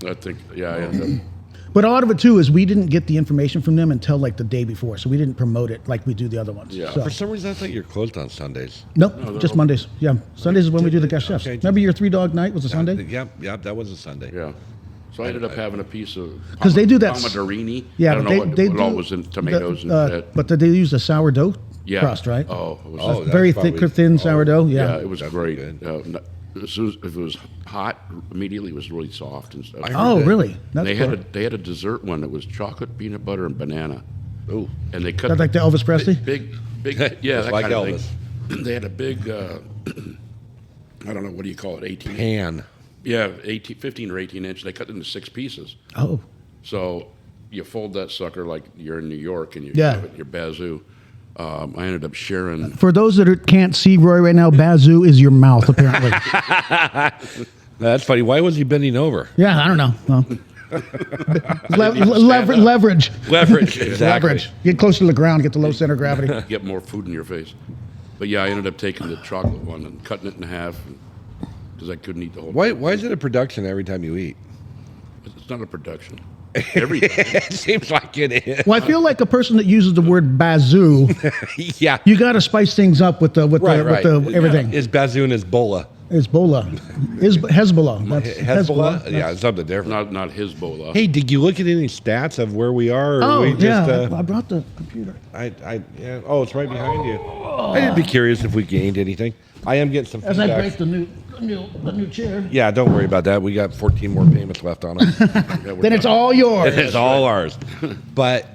I think, yeah, I ended up. But a lot of it too is we didn't get the information from them until like the day before, so we didn't promote it like we do the other ones. Yeah. So. For some reason, I thought you're closed on Sundays. Nope, they're just open. Mondays. Yeah, Sundays is when we do the guest chefs. Okay. Remember your 3-dog night was a Sunday? Yep, that was a Sunday. Yeah. So I ended up having a piece of. 'Cause they do that s- Pomodorini. Yeah, I don't but know they what all do was in tomatoes the, and shit. But did they use the sourdough Yeah. crust, right? Oh, it was Oh, that's Very probably- thick, thin sourdough. yeah, Yeah. it was That'd be great. good. As soon as if it was hot, immediately it was really soft and stuff. Oh, that. really? That's they cool. had a dessert one that was chocolate, peanut butter, and banana. Ooh, And they cut That like the Elvis Presley? big, yeah, Just that like kind of Elvis. thing. They had a big, I don't know, what do you call it, 18? pan. Yeah, 15 or 18 inch. They cut it into 6 pieces. Oh, So you fold that sucker like you're in New York and you Yeah. have it in your bazoo. I ended up sharing. for those that can't see Roy right now, bazoo is your mouth apparently. That's funny. Why was he bending over? Yeah, I don't know. Well, leverage. Leverage. Exactly. Leverage. Get closer to the ground. Get the low center of gravity. Get more food in your face. But yeah, I ended up taking the chocolate one and cutting it in half because I couldn't eat the whole. Why is it a production every time you eat? It's not a production. Every It seems like it is. Well, I feel like a person that uses the word bazoo, Yeah. you got to spice things up with the everything. Is Bazoo and Hezbollah? Hezbollah. Is Hezbollah. That's Hezbollah? Yeah, That's- it's something different. not his bola. Hey, did you look at any stats of where we are? Or Oh, we just, yeah. I brought the computer. yeah. Oh, it's right behind you. I'd be curious if we gained anything. I am getting some As I feedback. break the new chair. Yeah, don't worry about that. We got 14 more payments left on it. Then it's all yours. It's all ours. But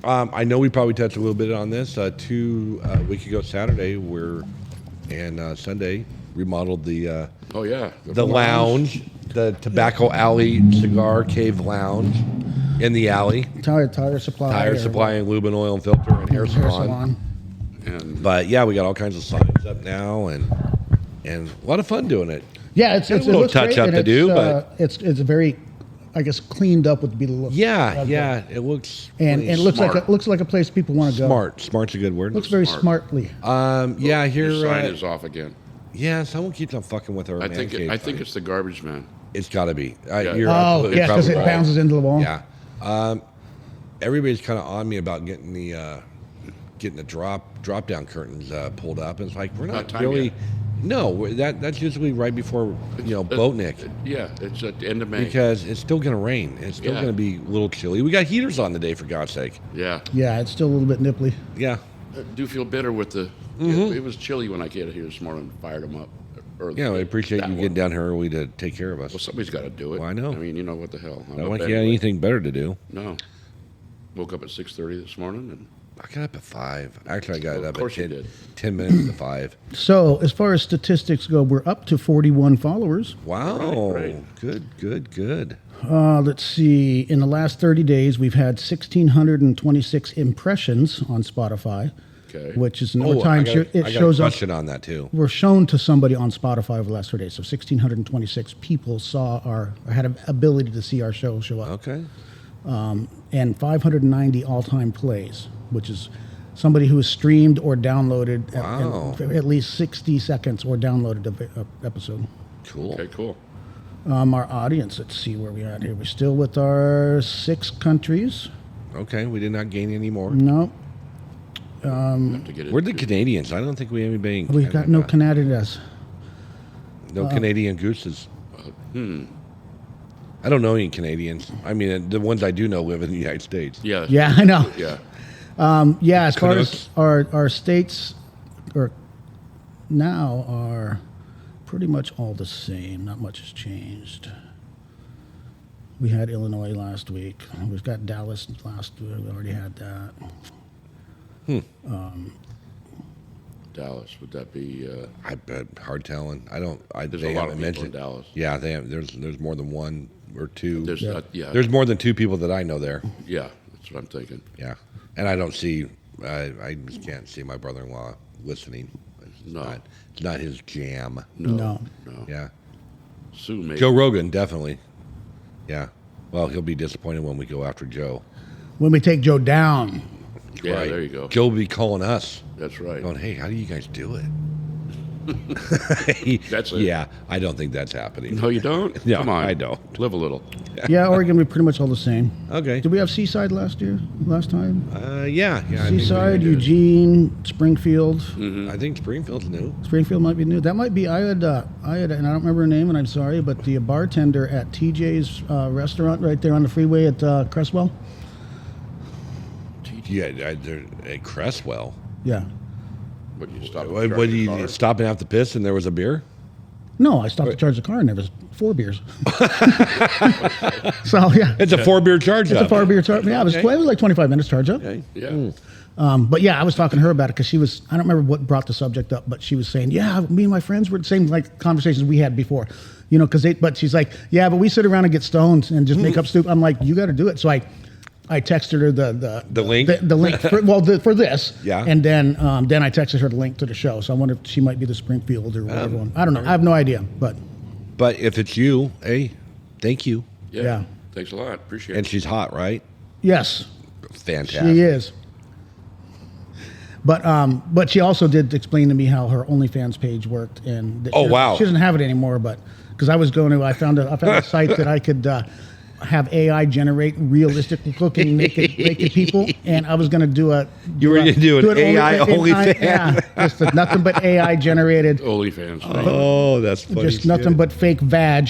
I know we probably touched a little bit on this. 2 weeks ago Saturday, and Sunday remodeled the Oh yeah, lounge, the Tobacco Alley Cigar Cave Lounge in the alley. Tire supply. Tire or supply and lube and oil and filter and hair Hair salon. salon. And But yeah, we got all kinds of signs up now and a lot of fun doing it. Yeah, it's Got a it little looks touch great, up and to do, it's a very, I guess, cleaned up would be the look. Yeah, of yeah, it looks and really it looks smart. looks like a place people want to go. smart. Smart's a good word. Looks very Smart. smartly. Yeah, here. your sign is off again. Yeah, someone keeps on fucking with our. I man think cave it's sign. the garbage man. It's got to be. Yeah. You're Oh, absolutely yeah, because probably it right. bounces into the wall. Yeah. Everybody's kind of on me about getting the drop down curtains pulled up. And it's like we're Not not time really. yet. No, that's usually right before Boatnik, Yeah, it's at the end of May. because it's still going to rain. It's still Yeah. going to be a little chilly. We got heaters on today, for God's sake. Yeah, Yeah, it's still a little bit nipply. Yeah. I do feel bitter with the. It was chilly when I came here this morning and fired them up. Early. Yeah, I appreciate That you one. getting down here early to take care of us. Well, somebody's got to do it. Well, I know. I mean, you know what the hell? I'm Not up like you had anyway. anything better to do. No. Woke up at 6:30 this morning and I got up at 5. Actually, I got Well, of up at course you 10, did. 10 minutes to 5. So, as far as statistics go, we're up to 41 followers. Wow. Right. Good. Let's see. In the last 30 days, we've had 1,626 impressions on Spotify, okay. which is the number of I times got, it I got shows a up. question on that, too. We're shown to somebody on Spotify over the last 30 days. So 1,626 people had an ability to see our show show up. Okay. And 590 all-time plays, which is somebody who has streamed or downloaded Wow. at least 60 seconds or downloaded an episode. Cool. Okay, cool. Our audience, let's see where we're at here. We're still with our 6 countries. Okay, we did not gain any more. No, Have to get it. We're the Canadians. I don't think we have anybody in we've got no Canadians. No Canadian gooses. I don't know any Canadians. I mean, the ones I do know live in the United States. Yeah. Yeah, I know. Yeah. Yeah, as far Canucks. as our states are now are pretty much all the same. Not much has changed. We had Illinois last week. We've got Dallas last week. We already had that. Dallas, would that be? I bet hard telling. I don't. There's they a lot of haven't people in mentioned. Dallas. Yeah, they have. There's more than one or two. There's Yeah. yeah. There's more than 2 people that I know there. Yeah, that's what I'm thinking. Yeah, and I don't see I just can't see my brother-in-law listening. No. It's not his jam. No. Yeah. Sue, maybe. Joe Rogan, definitely. Yeah. Well, he'll be disappointed when we go after Joe. When we take Joe down. Yeah, Right. there you go. Joe will be calling us, That's right. going, "Hey, how do you guys do it?" That's it. Yeah, I don't think that's happening. No, you don't? No, Come on. I don't. Live a little. Yeah, Oregon, we're pretty much all the same. Okay. Did we have Seaside last time? Yeah. I think we Seaside, did. Eugene, Springfield. I think Springfield's new. Springfield might be new. That might be. I had, and I don't remember her name, and I'm sorry, but the bartender at TJ's restaurant right there on the freeway at Cresswell. Yeah, they're at Cresswell. Yeah. But you stop. What did you stop and have to piss and there was a beer? No, I stopped to charge the car, and there was 4 beers. So yeah, It's a 4-beer charge it's up. a 4-beer charge. Yeah, it was like 25 minutes charge up. Okay. Yeah. But yeah, I was talking to her about it because she was, I don't remember what brought the subject up, but she was saying, yeah, me and my friends were the same like conversations we had before, but she's like, yeah, but we sit around and get stoned and just make up stupid. I'm like, you got to do it. So I texted her the link? the link for this. Yeah. And then I texted her the link to the show. So I wonder if she might be the Springfield or whatever one. I don't know. I have no idea, but But if it's you, hey, thank you. Yeah. Thanks a lot. Appreciate And it. she's hot, right? yes, Fantastic. she is. But she also did explain to me how her OnlyFans page worked, and that Oh, wow. she doesn't have it anymore. But because I found a site that I could have AI generate realistic looking naked people, and I was going to do a You were gonna do an AI OnlyFans? Yeah, just nothing but AI generated, OnlyFans. Oh, that's funny. just nothing but fake vag.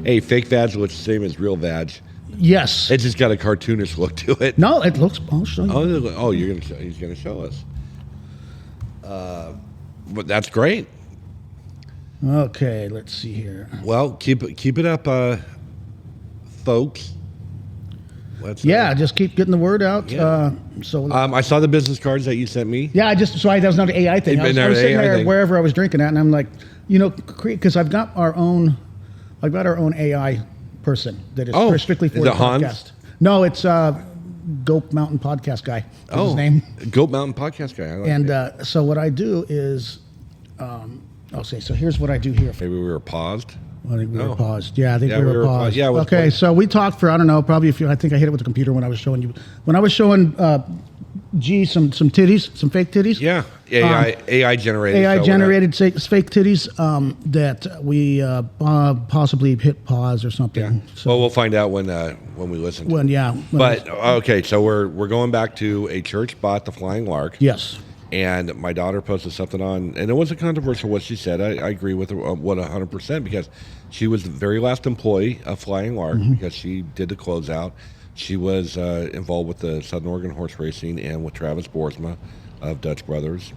Hey, fake vag looks the same as real vag. Yes. It just got a cartoonish look to it. No, it looks. I'll show you. Oh, he's gonna show us. But that's great. Okay, let's see here. Well, keep it up, folks. Let's, Yeah, just keep getting the word out. Yeah. I saw the business cards that you sent me. Yeah, that was not an AI thing. I was sitting AI there thing. wherever I was drinking at, and I'm like, because I've got our own AI person that is strictly for is the it Hans? podcast. No, it's Goat Mountain Podcast Guy. Is his name. Goat Mountain Podcast guy. I like And it. so what I do is, so here's what I do here. Maybe we were paused. I think we No. were paused. Yeah, I think Yeah, we were paused. Yeah, it was okay, paused. so we talked for, I don't know, probably I think I hit it with the computer when I was showing you. When I was showing some titties, some fake titties. Yeah, AI generated. AI so generated fake titties that we possibly hit pause or something. Yeah. So Well, we'll find out when we listen. But okay, so we're going back to a church bought the Flying Lark. yes. And my daughter posted something on, and it wasn't controversial what she said. I agree with her 100% because she was the very last employee of Flying Lark because she did the closeout. She was involved with the Southern Oregon horse racing and with Travis Boersma of Dutch Brothers.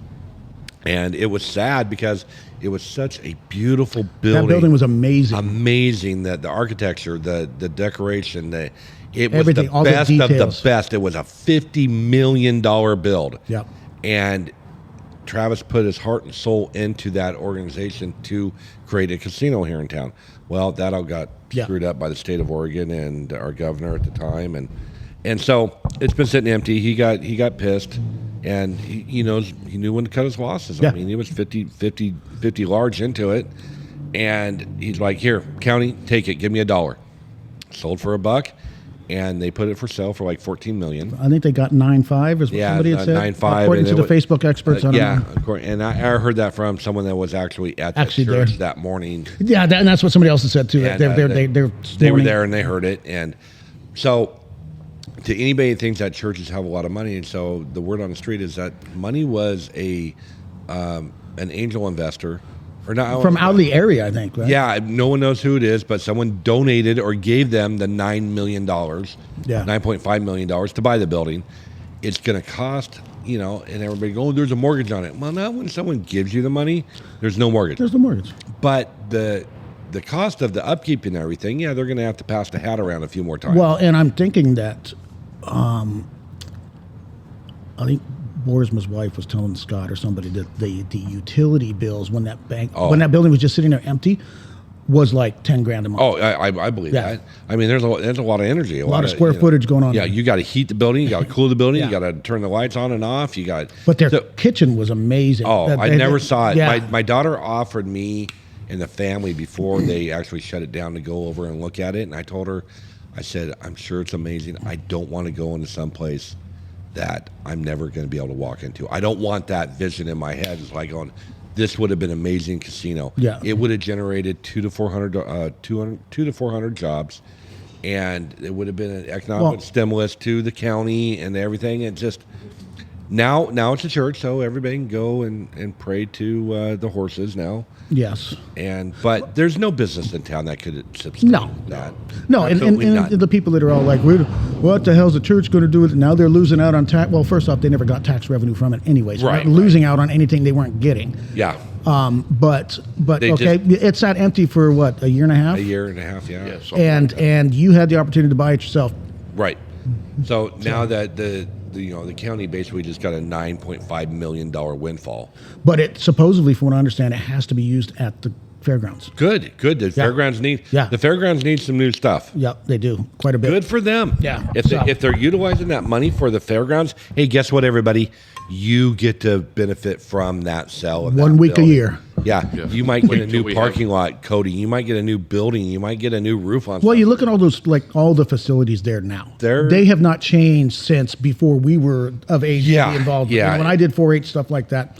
And it was sad because it was such a beautiful building. That building was amazing. Amazing. The architecture, the decoration, it was Everything, the all the best of the details. best. It was a $50 million build. Yep. And Travis put his heart and soul into that organization to create a casino here in town. Well, that all got screwed up by the state of Oregon and our governor at the time, and so it's been sitting empty. He got pissed, and he knew when to cut his losses. Yeah. I mean, he was 50 large into it, and he's like, "Here, county, take it. Give me $1." Sold for $1. And they put it for sale for like $14 million. I think they got 9.5 is what somebody had said. 9.5. According to and the it wa- Facebook experts. I don't know. and I heard that from someone that was actually at the Actually church there. that morning. Yeah, and that's what somebody else had said too. And, they were there and they heard it. And so to anybody that thinks that churches have a lot of money, and so the word on the street is that money was an angel investor. Or not, from out of the area, I think. Right? Yeah, no one knows who it is, but someone donated or gave them the $9 million, $9.5 million to buy the building. It's going to cost, and everybody go, there's a mortgage on it. Well, not when someone gives you the money, there's no mortgage. There's the mortgage. But the cost of the upkeep and everything, they're going to have to pass the hat around a few more times. Well, and I'm thinking that, I think Boersma's wife was telling Scott or somebody that the utility bills when that building was just sitting there empty, was like 10 grand a month. Oh, I believe Yeah. that. I mean, there's a lot of energy, a lot of square footage going on. Yeah, you got to heat the building, you got to cool the building, Yeah. you got to turn the lights on and off. You got. But their kitchen was amazing. Oh, I never saw it. Yeah. My daughter offered me and the family before they actually shut it down to go over and look at it, and I told her, I said, I'm sure it's amazing. I don't want to go into some place that I'm never going to be able to walk into. I don't want that vision in my head. It's like going, this would have been an amazing casino. Yeah. It would have generated 200 to 400 jobs, and it would have been an economic stimulus to the county and everything. It just now it's a church, so everybody can go and pray to the horses now. Yes. But there's no business in town that could sustain that. No, and Absolutely not. the people that are all like, what the hell's the church going to do with it? Now they're losing out on tax. Well, first off, they never got tax revenue from it anyway. So Right, they're losing out on anything they weren't getting. Yeah. But They okay, it's sat empty for what, a year and a half? A year and a half, yeah. Yeah, something like that. And you had the opportunity to buy it yourself. Right. So now that the county basically just got a $9.5 million windfall. But it supposedly, from what I understand, it has to be used at the fairgrounds. Good. The fairgrounds need some new stuff. Yep, they do quite a bit. Good for them. Yeah. If they're utilizing that money for the fairgrounds, hey, guess what, everybody? You get to benefit from that sale of 1 that week a building. year. Yeah. Yeah. You might get Wait a till new we parking lot coating. You might get a new building. You might get a new roof on. Well, you something. look at all those, like all the facilities there now. They have not changed since before we were of age to be involved. Yeah. And when I did 4-H stuff like that,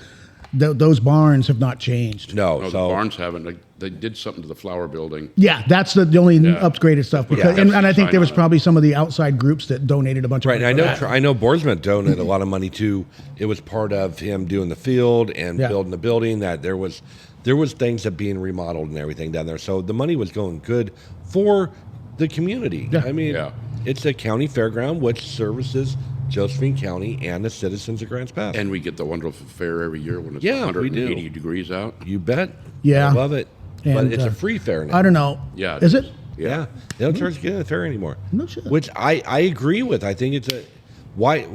those barns have not changed. No, No, the so barns haven't. They did something to the flower building. Yeah, that's the only Yeah. upgraded stuff. Yeah. Because, and I think there was Sign on it. probably some of the outside groups that donated a bunch right. of And money. for that. I know Boersma donated a lot of money too. It was part of him doing the field and Yeah. building the building. That there was things that being remodeled and everything down there. So the money was going good for the community. Yeah. I mean, Yeah. it's a county fairground which services Josephine County and the citizens of Grants Pass. And we get the wonderful fair every year when it's Yeah, we do. 180 degrees out. You bet. Yeah. I love it. But And, it's a free fair now. I don't know. Yeah, Is it? Yeah, they don't charge to get in the fair anymore. No shit. Which I agree with. I think it's a why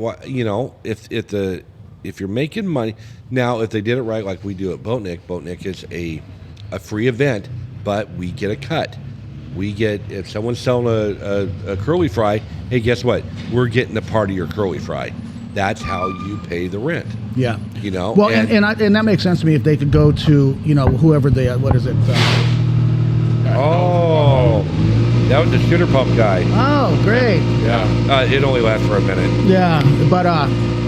if you're making money now, if they did it right like we do at Boatneck is a free event, but we get a cut. We get, if someone's selling a curly fry, hey, guess what? We're getting a part of your curly fry. That's how you pay the rent. Yeah. You know. Well, and that makes sense to me if they could go to, whoever they, what is it? Oh, that was the shooter pump guy. Oh, great. Yeah. It only lasts for a minute. Yeah, but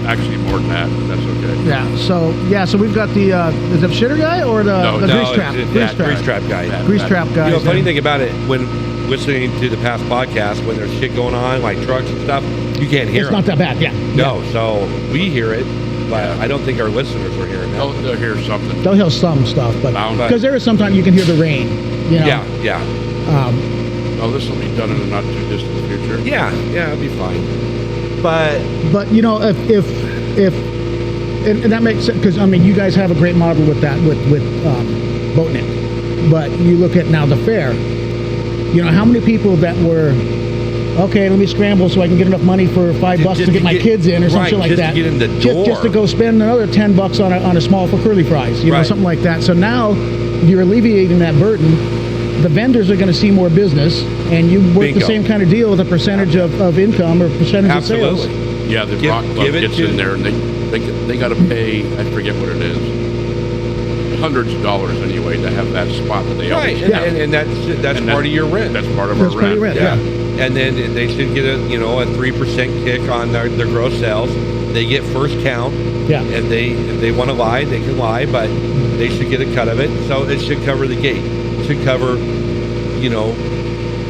Actually, more than that, but that's okay. so we've got the is it shitter guy or the No, grease trap? Grease trap guy. Yeah. Grease trap guy. You know, funny thing about it, when listening to the past podcasts, when there's shit going on, like trucks and stuff, you can't hear It's them. not that bad, yeah. No, so we hear it, but I don't think our listeners are hearing that. They'll hear something. They'll hear some stuff, but Bound. because there is sometimes you can hear the rain. Yeah. Oh, this will be done in a not too distant future. Yeah, it'll be fine. But But if and that makes sense because you guys have a great model with that with Boatneck, but you look at now the fair. How many people that were okay? Let me scramble so I can get enough money for $5 to get my kids in or something like just that. to get in the Just to door. go spend another $10 on a small for curly fries. Right. Something like that. So now you're alleviating that burden. The vendors are going to see more business, and you work the Bingo. same kind of deal with a percentage of income or percentage of sales. absolutely. Yeah, the Give- rock club give it gets to- in there and they got to pay, I forget what it is, hundreds of dollars anyway to have that spot that they Right, always have. and that's And part of your rent. That's part of That's our part of rent. your rent, Yeah. And then they should get a 3% kick on their gross sales. They get first count. Yeah. And if they want to lie, they can lie, but they should get a cut of it. So it should cover the gate. It should cover,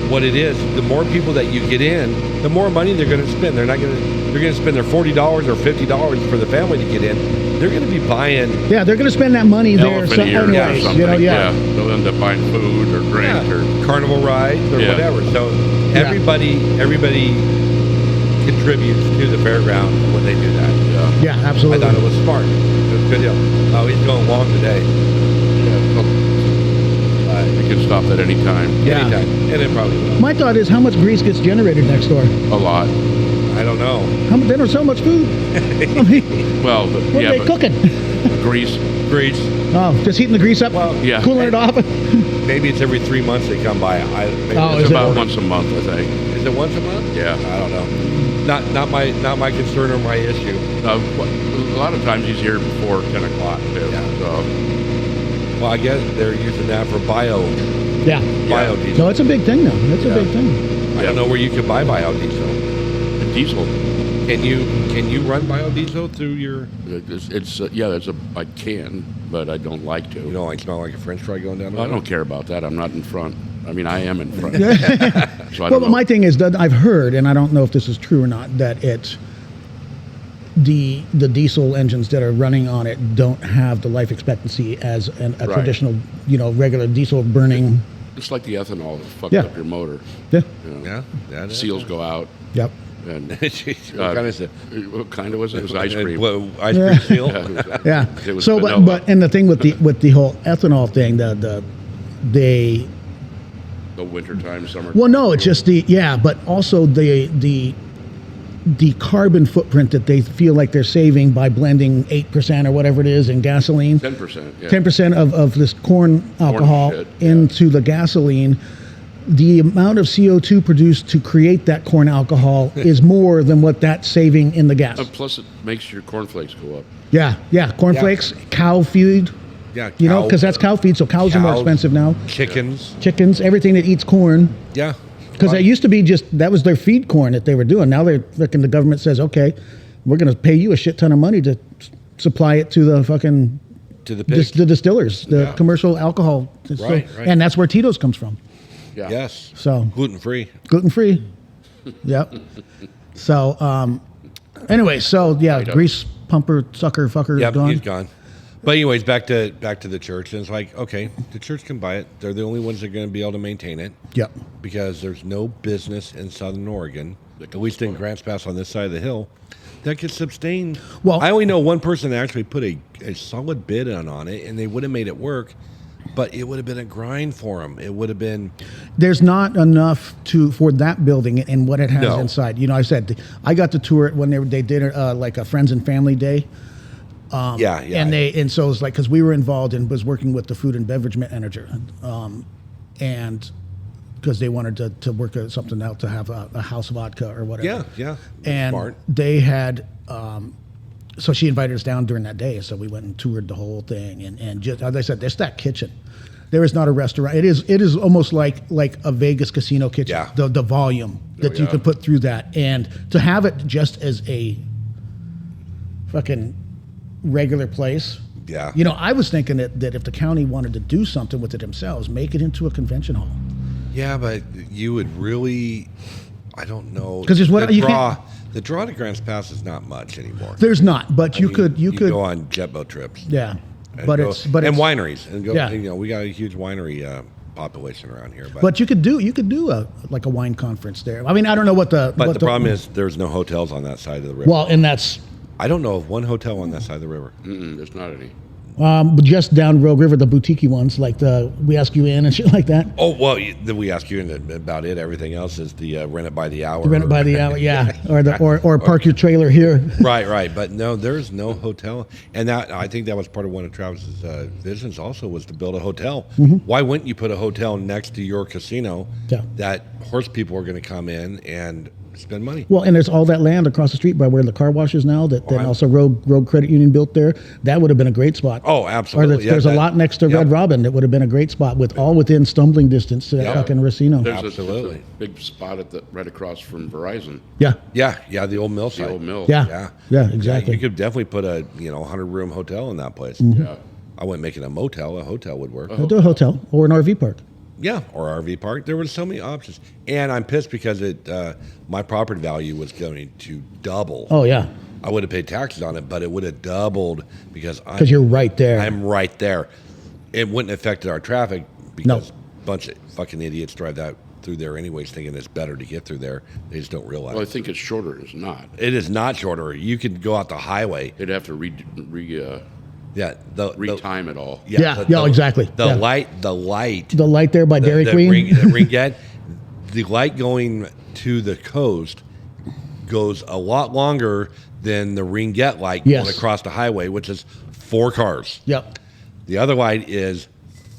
what it is. The more people that you get in, the more money they're going to spend. They're going to spend their $40 or $50 for the family to get in. They're going to be buying. Yeah, they're going to spend that money there. Elephant ear or anyways, something. yeah. They'll end up buying food or drink or carnival rides or Yeah. whatever. So everybody contributes to the fairground when they do that. Yeah, I absolutely. thought it was smart. It was a good deal. Oh, he's going long today. you can stop at any time. Yeah. Anytime. And it probably will. My thought is how much grease gets generated next door? A lot. I don't know. They don't sell much food. I mean, Well, what are they but cooking? Grease. Grease. Oh, just heating the grease up, Yeah. cooling it off. Maybe it's every 3 months they come by. Maybe Oh, It's is it? about once a month, I think. Is it once a month? Yeah. I don't know. Not my concern or my issue. A lot of times he's here before 10 o'clock, too. Yeah. So, Well, I guess they're using that for Yeah. biodiesel. No, it's a big thing now. That's a Yeah. big thing. I don't know where you can buy biodiesel. the diesel, Can you run biodiesel through your? I can, but I don't like to. You don't like smell like a French fry going down the I road? don't care about that. I'm not in front. I mean, I am in front. So I Well, don't but know. my thing is that I've heard, and I don't know if this is true or not, that it's the diesel engines that are running on it don't have the life expectancy as a Right. traditional, regular diesel burning. It's like the ethanol that fucked Yeah. up your motor. Yeah. Yeah, that is. Seals go out. Yep. And Jeez, what kind is it? what kind of was it? It was ice cream. Ice cream seal. Yeah. It was So, vanilla. but and the thing with the whole ethanol thing, they The wintertime, summer. well, no, it's just but also the carbon footprint that they feel like they're saving by blending 8% or whatever it is in gasoline. 10%. Yeah. 10% of this corn alcohol shit, yeah. into the gasoline, the amount of CO2 produced to create that corn alcohol is more than what that's saving in the gas. Plus, it makes your cornflakes go up. Yeah, cornflakes, cow feed, Yeah, because that's cow feed, so cows are more cows, expensive now. Chickens. Chickens, everything that eats corn. Yeah. Because it used to be that was their feed corn that they were doing. Now the government says, okay, we're going to pay you a shit ton of money to supply it to the fucking To the pig. the distillers, the Yeah. commercial alcohol. Right. And that's where Tito's comes from. Yeah. Yes. So Gluten free. gluten free. Yep. So anyway, so yeah, grease pumper sucker fucker is Yep, gone. he's gone. But anyways, back to the church, and it's like, okay, the church can buy it. They're the only ones that are going to be able to maintain it. Yep. Because there's no business in Southern Oregon, at least in Grants Pass on this side of the hill, that could sustain. Well- I only know one person that actually put a solid bid on it, and they would have made it work, but it would have been a grind for them. It would have been. There's not enough for that building and what it has No. inside. I said I got to tour it when they did like a friends and family day. Yeah. And so it was like, because we were involved and was working with the food and beverage manager, and because they wanted to work something out to have a house vodka or whatever. Yeah. And Smart. they had, so she invited us down during that day. So we went and toured the whole thing. And just, as I said, there's that kitchen. There is not a restaurant. It is almost like a Vegas casino kitchen. Yeah. The volume that you yeah. can put through that. And to have it just as a fucking regular place. Yeah. I was thinking that if the county wanted to do something with it themselves, make it into a convention hall. Yeah, but you would really, I don't know. 'Cause there's what- the you draw. The draw to Grants Pass is not much anymore. There's not, but you could go on jet boat trips. yeah. And But go- it's and wineries and go. Yeah. We got a huge winery population around here. But you could do a wine conference there. I mean, I don't know what the But the problem is there's no hotels on that side of the river. well, and that's I don't know of one hotel on that side of the river. There's not any. but just down Rogue River, the boutique ones like the We Ask You In and shit like that. Oh well, we ask you about it. Everything else is the rent it by the hour. Rent it by the hour, yeah, or park your trailer here. Right. But no, there's no hotel, and that I think that was part of one of Travis's visions. Also, was to build a hotel. Why wouldn't you put a hotel next to your casino? Yeah. That horse people are going to come in and spend money. Well, and there's all that land across the street by where the car wash is now. That then I'm- also Rogue Credit Union built there. That would have been a great spot. Oh, Or absolutely. there's a lot next to Red Robin that would have been a great spot within stumbling distance to that Yeah. fucking Racino. There's Absolutely. a big spot right across from Verizon, Yeah, Yeah, the old mill the site. old mill. yeah, exactly. You could definitely put a 100-room hotel in that place. Yeah. I wouldn't make it a motel. A hotel would work. We'll do a hotel or an RV park. Yeah, or RV park. There were so many options, and I'm pissed because my property value was going to double. Oh yeah, I would have paid taxes on it, but it would have doubled because because you're right there. I'm right there. It wouldn't have affected our traffic because a bunch of fucking idiots drive that through there anyways, thinking it's better to get through there. They just don't realize. Well, I think it's shorter. It's not. It is not shorter. You could go out the highway. They'd have to Yeah, retime it all. Yeah, exactly. The Yeah. light, the light there by Dairy Queen. the ringette, the light going to the coast goes a lot longer than the ringette light Yes. going across the highway, which is 4 cars. Yep. The other light is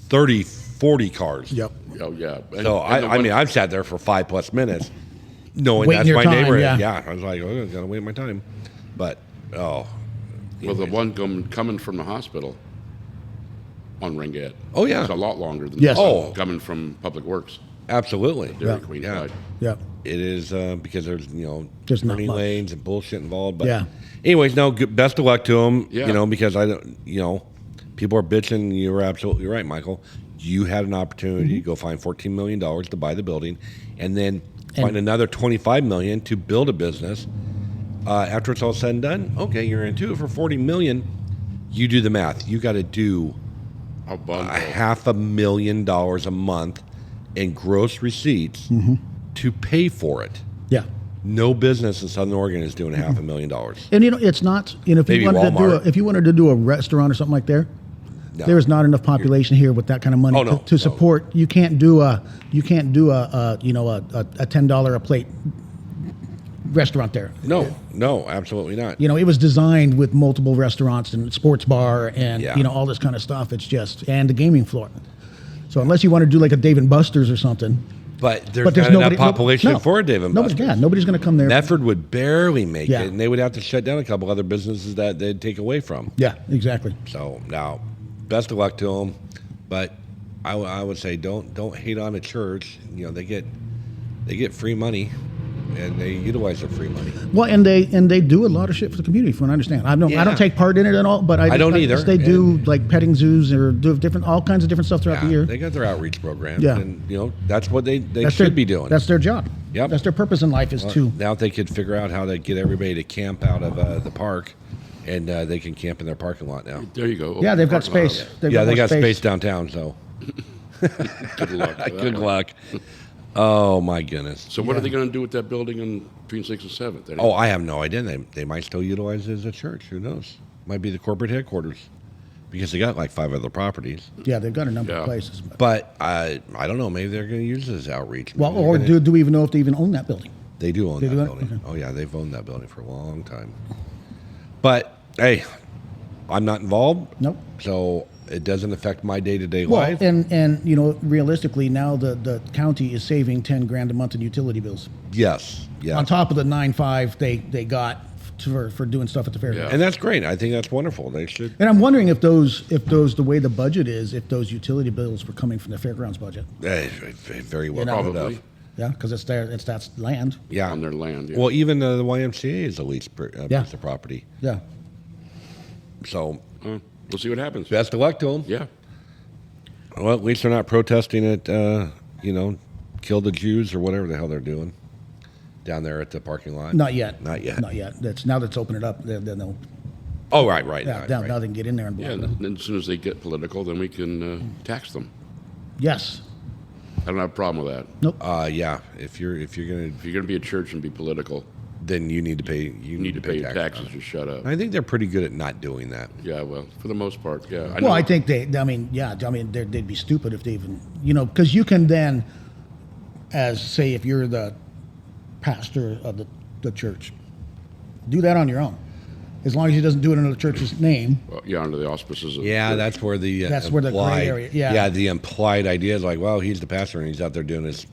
30, 40 cars. Yep. Oh, yeah. So I mean, I've sat there for 5+ minutes, knowing Waiting that's your my time, neighborhood. yeah. I was like, oh, I gotta wait my time. But well, the one coming from the hospital on Ringette. Oh, yeah. It's a lot longer than Yes. the one Oh. coming from Public Works. absolutely, Dairy Queen yeah. side. Yep. It is because there's Just not turning much. lanes and bullshit involved. But Yeah. anyways, no. Best of luck to them. Yeah. Because I don't. People are bitching. You were absolutely right, Michael. You had an opportunity to go find $14 million to buy the building, and then find another $25 million to build a business. After it's all said and done, okay, you're into it for $40 million. You do the math. You got to do How bundle. $500,000 a month in gross receipts to pay for it. Yeah. No business in Southern Oregon is doing $500,000. And it's not. If Maybe you wanted Walmart. if you wanted to do a restaurant or something like there, No. there is not enough population here with that kind of money Oh, no, to support. You can't do a $10 a plate restaurant there. No, absolutely not. It was designed with multiple restaurants and sports bar and Yeah. all this kind of stuff. It's just and the gaming floor. So unless you want to do like a Dave and Buster's or something, But there's but there's not nobody enough population no, for a Dave and nobody, Buster's. yeah, nobody's going to come there. Medford would barely make Yeah. it, and they would have to shut down a couple other businesses that they'd take away from. Yeah, exactly. So now, best of luck to them. But I would say don't hate on the church. They get free money, and they utilize their free money. Well, and they do a lot of shit for the community, from what I understand. I Yeah. don't take part in it at all, but I don't either. guess they do like petting zoos or do all kinds of different stuff throughout the year. They got their outreach programs, Yeah. and that's what they That's should their, be doing. That's their job. Yep. That's their purpose in life is to. Now if they could figure out how to get everybody to camp out of the park, and they can camp in their parking lot now. There you go. Yeah, they've got Parking lot. space. They more got space downtown, so Good luck. with that good one. luck. Oh my goodness. So what are they going to do with that building in between 6th and 7th? Oh, I have no idea. They might still utilize it as a church. Who knows? Might be the corporate headquarters because they got like 5 other properties. Yeah, they've got a number Yeah. of places. But I don't know. Maybe they're going to use it as outreach. Well, Maybe or they're gonna- do we even know if they even own that building? They do own They that do own- building. okay. Oh yeah, they've owned that building for a long time. But hey, I'm not involved. Nope. So it doesn't affect my day-to-day Well, life. and realistically, now the county is saving $10,000 a month in utility bills Yes. on top of the 9.5 they got for doing stuff at the fair. Yeah. And that's great. I think that's wonderful. They should. And I'm wondering if those the way the budget is, if those utility bills were coming from the fairgrounds budget. Very well know, thought Probably of. Yeah, because that's land. Yeah. on their land. Yeah. Well, even the YMCA is a leased Yeah. piece of property. Yeah. So We'll see what happens. best of luck to them. Yeah. Well, at least they're not protesting it. Kill the Jews or whatever the hell they're doing down there at the parking lot. Not yet. Not yet. Not yet. Now that's opened it up. Then they'll Oh, right. now they can get in there and block Yeah, it. and then as soon as they get political, then we can tax them. Yes. I don't have a problem with that. Nope. Yeah. If you're gonna, If you're going to be a church and be political, then you need to pay. you need to pay your taxes or shut up. I think they're pretty good at not doing that. Yeah, well, for the most part, yeah. Well, I think they'd be stupid if they even, because you can then, as say, if you're the pastor of the church, do that on your own, as long as he doesn't do it under the church's name. Well, yeah, under the auspices of Yeah, the that's where the That's where the gray implied- area- yeah. Yeah, the implied idea is like, well, he's the pastor and he's out there doing this,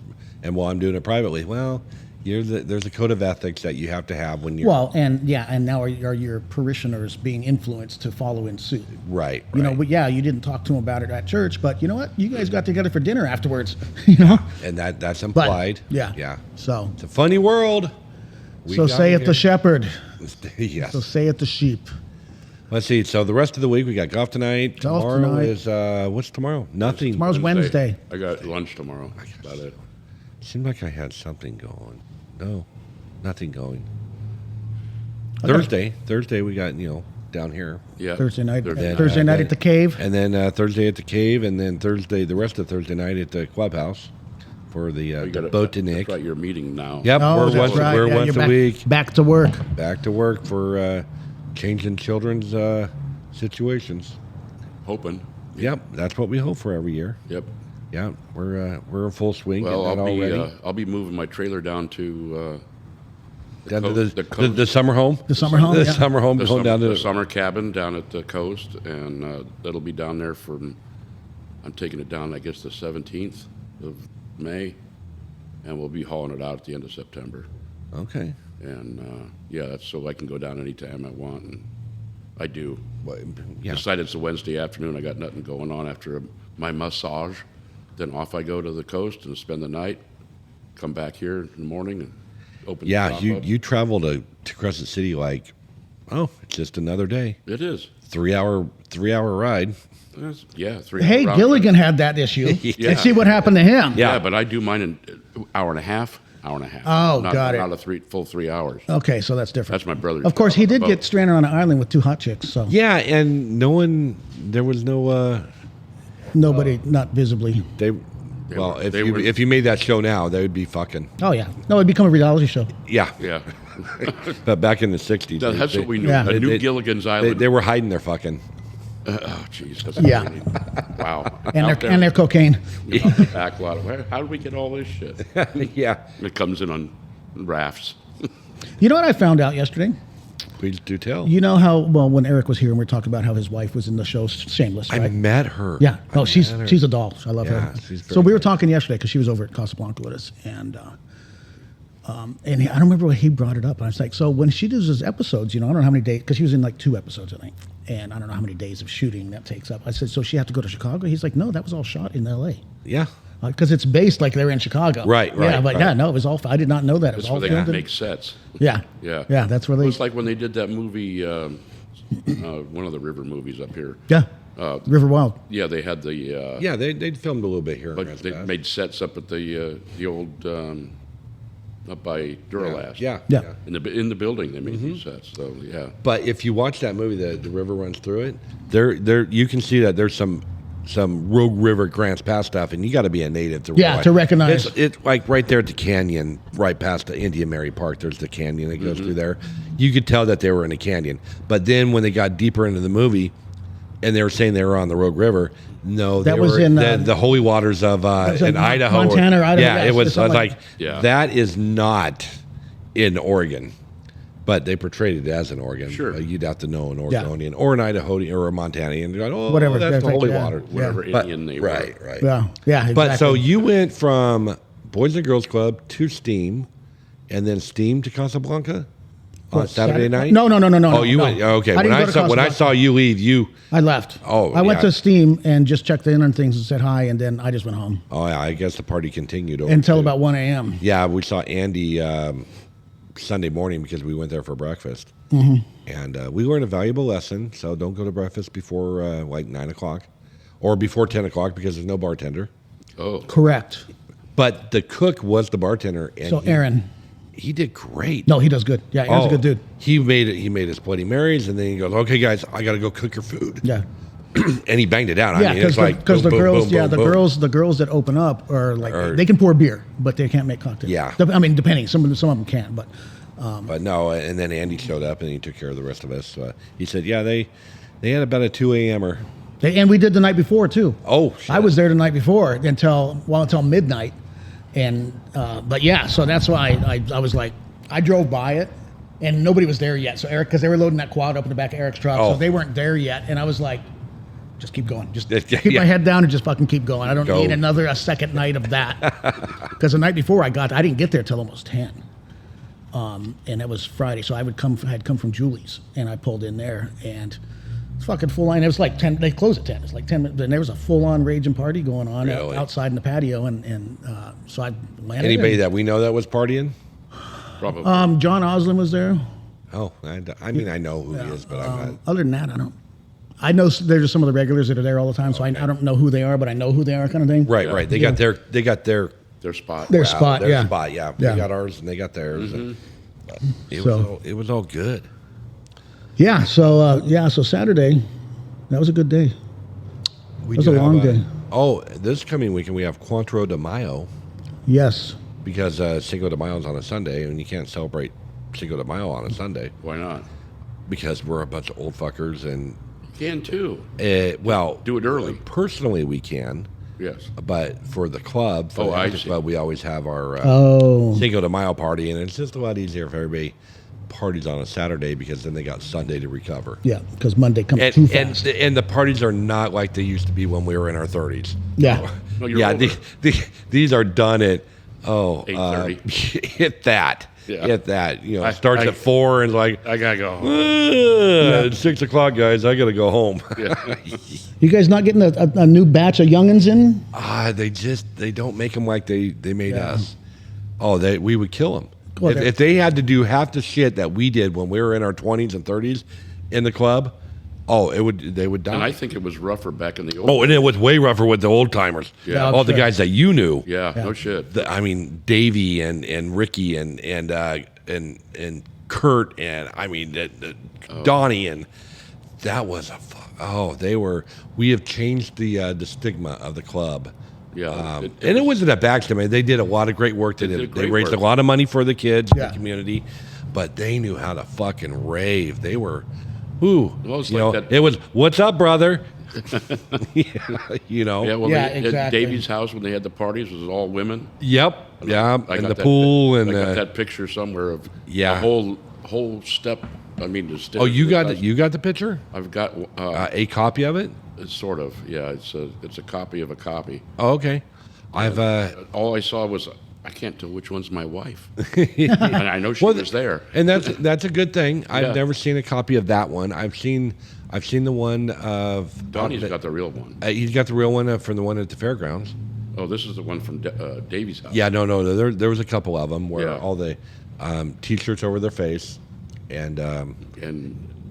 and I'm doing it privately. Well, there's a code of ethics that you have to have when you're Well, and now are your parishioners being influenced to follow in suit? right. But you didn't talk to them about it at church, but you know what? You guys got together for dinner afterwards. and that's But, implied. yeah. yeah. So It's a funny world. We so got saith here. the shepherd. Yes. So saith the sheep. Let's see. So the rest of the week we got golf tonight. Golf Tomorrow tonight. is what's tomorrow? Nothing. Tomorrow's Wednesday. I got lunch tomorrow. That's about it. Seemed like I had something going. No, nothing going. Okay. Thursday we got down here, Yeah. Thursday night. Thursday Thursday night at the cave. and then Thursday at the cave, and then the rest of Thursday night at the clubhouse for the You got botanic. That's right, you're meeting now. Yep, Oh, we're that's once right. we're Yeah, once you're a back, week back to work. back to work for changing children's situations. Hoping. Yep, that's what we hope for every year. Yep. Yeah, we're in full swing. Well, getting that all ready. I'll be moving my trailer down to Down to the coast. the summer home. The summer home, The yeah. summer home going down to the summer cabin down at the coast, and that'll be down there from. I'm taking it down, I guess, the 17th of May, and we'll be hauling it out at the end of September. Okay. And yeah, that's so I can go down anytime I want, and I do. Well, yeah. Decided it's a Wednesday afternoon. I got nothing going on after my massage. Then off I go to the coast and spend the night. Come back here in the morning and open. the Yeah, shop you up. you travel to Crescent City like, oh, it's just another day. It is. 3 hour ride. Yeah, 3 Hey, round Gilligan trip. had that issue. Yeah. And see what happened to him. Yeah, but I do mine in hour and a half. Oh, not, got it. Not a full 3 hours. Okay, so that's different. That's my brother's. Of course, he did boat. get stranded on an island with 2 hot chicks, so Yeah, and there was no nobody, not visibly. well, if they you were- if you made that show now, they would be fucking. Oh, yeah. No, it'd become a reality show. Yeah. Yeah, But back in the 60s. that's what we knew. Yeah. A New They- Gilligan's They, Island. they were hiding their fucking. Oh, jeez. Yeah. Wow. And their cocaine. Out the back lot. How did we get all this shit? Yeah. It comes in on rafts. You know what I found out yesterday? Please do tell. You know how, well, when Eric was here and we were talking about how his wife was in the show Shameless, I right? met her. Yeah. Oh, I she's met her. she's a doll. I love Yeah, her. she's So very we were good. talking yesterday because she was over at Casablanca with us, and I don't remember what he brought it up. I was like, so when she does his episodes, I don't know how many days, because she was in like 2 episodes, I think, and I don't know how many days of shooting that takes up. I said, so she had to go to Chicago? He's like, no, that was all shot in L.A. Yeah. Because it's based like they're in Chicago. Right, Yeah, but right. yeah, no, it was all. I did not know that. It was That's all where they filmed in- make sets. Yeah, Yeah. yeah. That's where they. It's like when they did that movie, one of the river movies up here. Yeah, River Wild. Yeah, they had the. Yeah, they filmed a little bit here. in But Grants they Pass. made sets up at the old up by Duralast. Yeah. Yeah. In the building they made these sets. So yeah. But if you watch that movie, the river runs through it. There you can see that there's some Rogue River Grants Pass stuff, and you got to be a native to Yeah, to recognize. It's like right there at the canyon, right past the Indian Mary Park. There's the canyon that goes through there. You could tell that they were in a canyon. But then when they got deeper into the movie, and they were saying they were on the Rogue River. No, That they was were in, the holy waters of was in in Idaho, Montana or Idaho, Yeah, yeah, it was. it's I was something like, Yeah. that is not in Oregon, but they portrayed it as in Oregon. Sure. You'd have to know an Oregonian or an Idahoan or a Montanian. And you're like, oh, Whatever, that's that's the like, holy yeah, water. yeah. Whatever But- Indian they were. right. Yeah, yeah. Exactly. But so you went from Boys and Girls Club to Steam, and then Steam to Casablanca on What, Saturday night. No. Oh, you no. went. Okay. I When didn't I go to saw Casablanca. you leave, I left. Oh, I went yeah. to Steam and just checked in on things and said hi, and then I just went home oh yeah, I guess the party continued over until to- about 1 a.m. Yeah, we saw Andy Sunday morning because we went there for breakfast, and we learned a valuable lesson. So don't go to breakfast before like 9 o'clock, or before 10 o'clock because there's no bartender. Oh. Correct. But the cook was the bartender, and So Aaron, he did great. no, he does good. Yeah, Aaron's a good dude. He made it. He made his Bloody Marys, and then he goes, "Okay, guys, I got to go cook your food." Yeah, And he banged it out. yeah, I mean, it's like because the boom, boom, girls, boom, yeah, boom, the boom. girls that open up are like Or- they can pour beer, but they can't make cocktails. Yeah. I mean, depending, some of them can, but But no, and then Andy showed up and he took care of the rest of us. He said, "Yeah, they had about a 2 a.m.er." and we did the night before too. Oh, shit. I was there the night before until midnight, and but yeah, so that's why I was like, I drove by it, and nobody was there yet. So Eric, because they were loading that quad up in the back of Eric's truck, Oh. so they weren't there yet, and I was like, just keep going, just Yeah. keep my head down and just fucking keep going. I don't Go. need a second night of that, because the night before I didn't get there till almost 10. And it was Friday, so I had come from Julie's, and I pulled in there, and it's fucking full line. It was like 10. They close at 10. It's like 10 minutes, and there was a full on raging party going on Really? outside in the patio, and so I landed. Anybody and, that we know that was partying? Probably. John Oslin was there. Oh, I mean, I know who he is, but I'm not. Other than that, I don't. I know there's just some of the regulars that are there all the time, so I don't know who they are, but I know who they are, kind of thing. Right. They got their Their spot. Their spot, their yeah. spot. Yeah, Yeah. we got ours and they got theirs. So- It was all good. Yeah. So Saturday, that was a good day. We It was do a have long day. Oh, this coming weekend we have Cuatro de Mayo Yes. because Cinco de Mayo is on a Sunday, and you can't celebrate Cinco de Mayo on a Sunday Why not? because we're a bunch of old fuckers. And Can too. well, Do it early. Personally, we can. Yes. But for the club, for the I Hunter see. Club, we always have our Oh, Cinco de Mayo party, and it's just a lot easier if everybody parties on a Saturday because then they got Sunday to recover. yeah, because Monday comes too And fast. and the parties are not like they used to be when we were in our 30s. Yeah. No, you're Yeah, older. these are done at 8:30. hit that. Yeah. Hit that. You know, I- it starts I- at 4 and like I gotta go. It's 6 o'clock, guys. I gotta go home. You guys not getting a new batch of youngins in? They don't make them like they made Yeah. us. Oh, we would kill them. Well, If they had to do half the shit that we did when we were in our 20s and 30s in the club, they would die. And I think it was rougher back in the old. Oh, and it was way rougher with the old timers. Yeah. All the sure. guys that you knew. Yeah, no shit. I mean, Davey and Ricky and Kurt and I mean Donnie, and that was we have changed the stigma of the club. Yeah, And it wasn't a backstabbing. They did a lot of great work. They did they great raised work. a lot of money for the kids in Yeah. the community, but they knew how to fucking rave. They were, ooh, Well, it's you like know, that- it was what's up, brother. you know. Yeah, well, Yeah, at exactly. Davy's house when they had the parties was all women. Yep. Yeah. I And got the that pool pic- and I got that picture somewhere of Yeah. a whole step. I mean, the stairs. oh, you got the picture? I've got A copy of it? it's sort of yeah. It's a copy of a copy. Oh, okay. I've All I saw was I can't tell which one's my wife, and I know she was there. and that's a good thing. Yeah. I've never seen a copy of that one. I've seen the one of Donnie's got the real one. he's got the real one from the one at the fairgrounds. Oh, this is the one from Davy's house. Yeah, no. There was a couple of them where Yeah. all the t-shirts over their face, and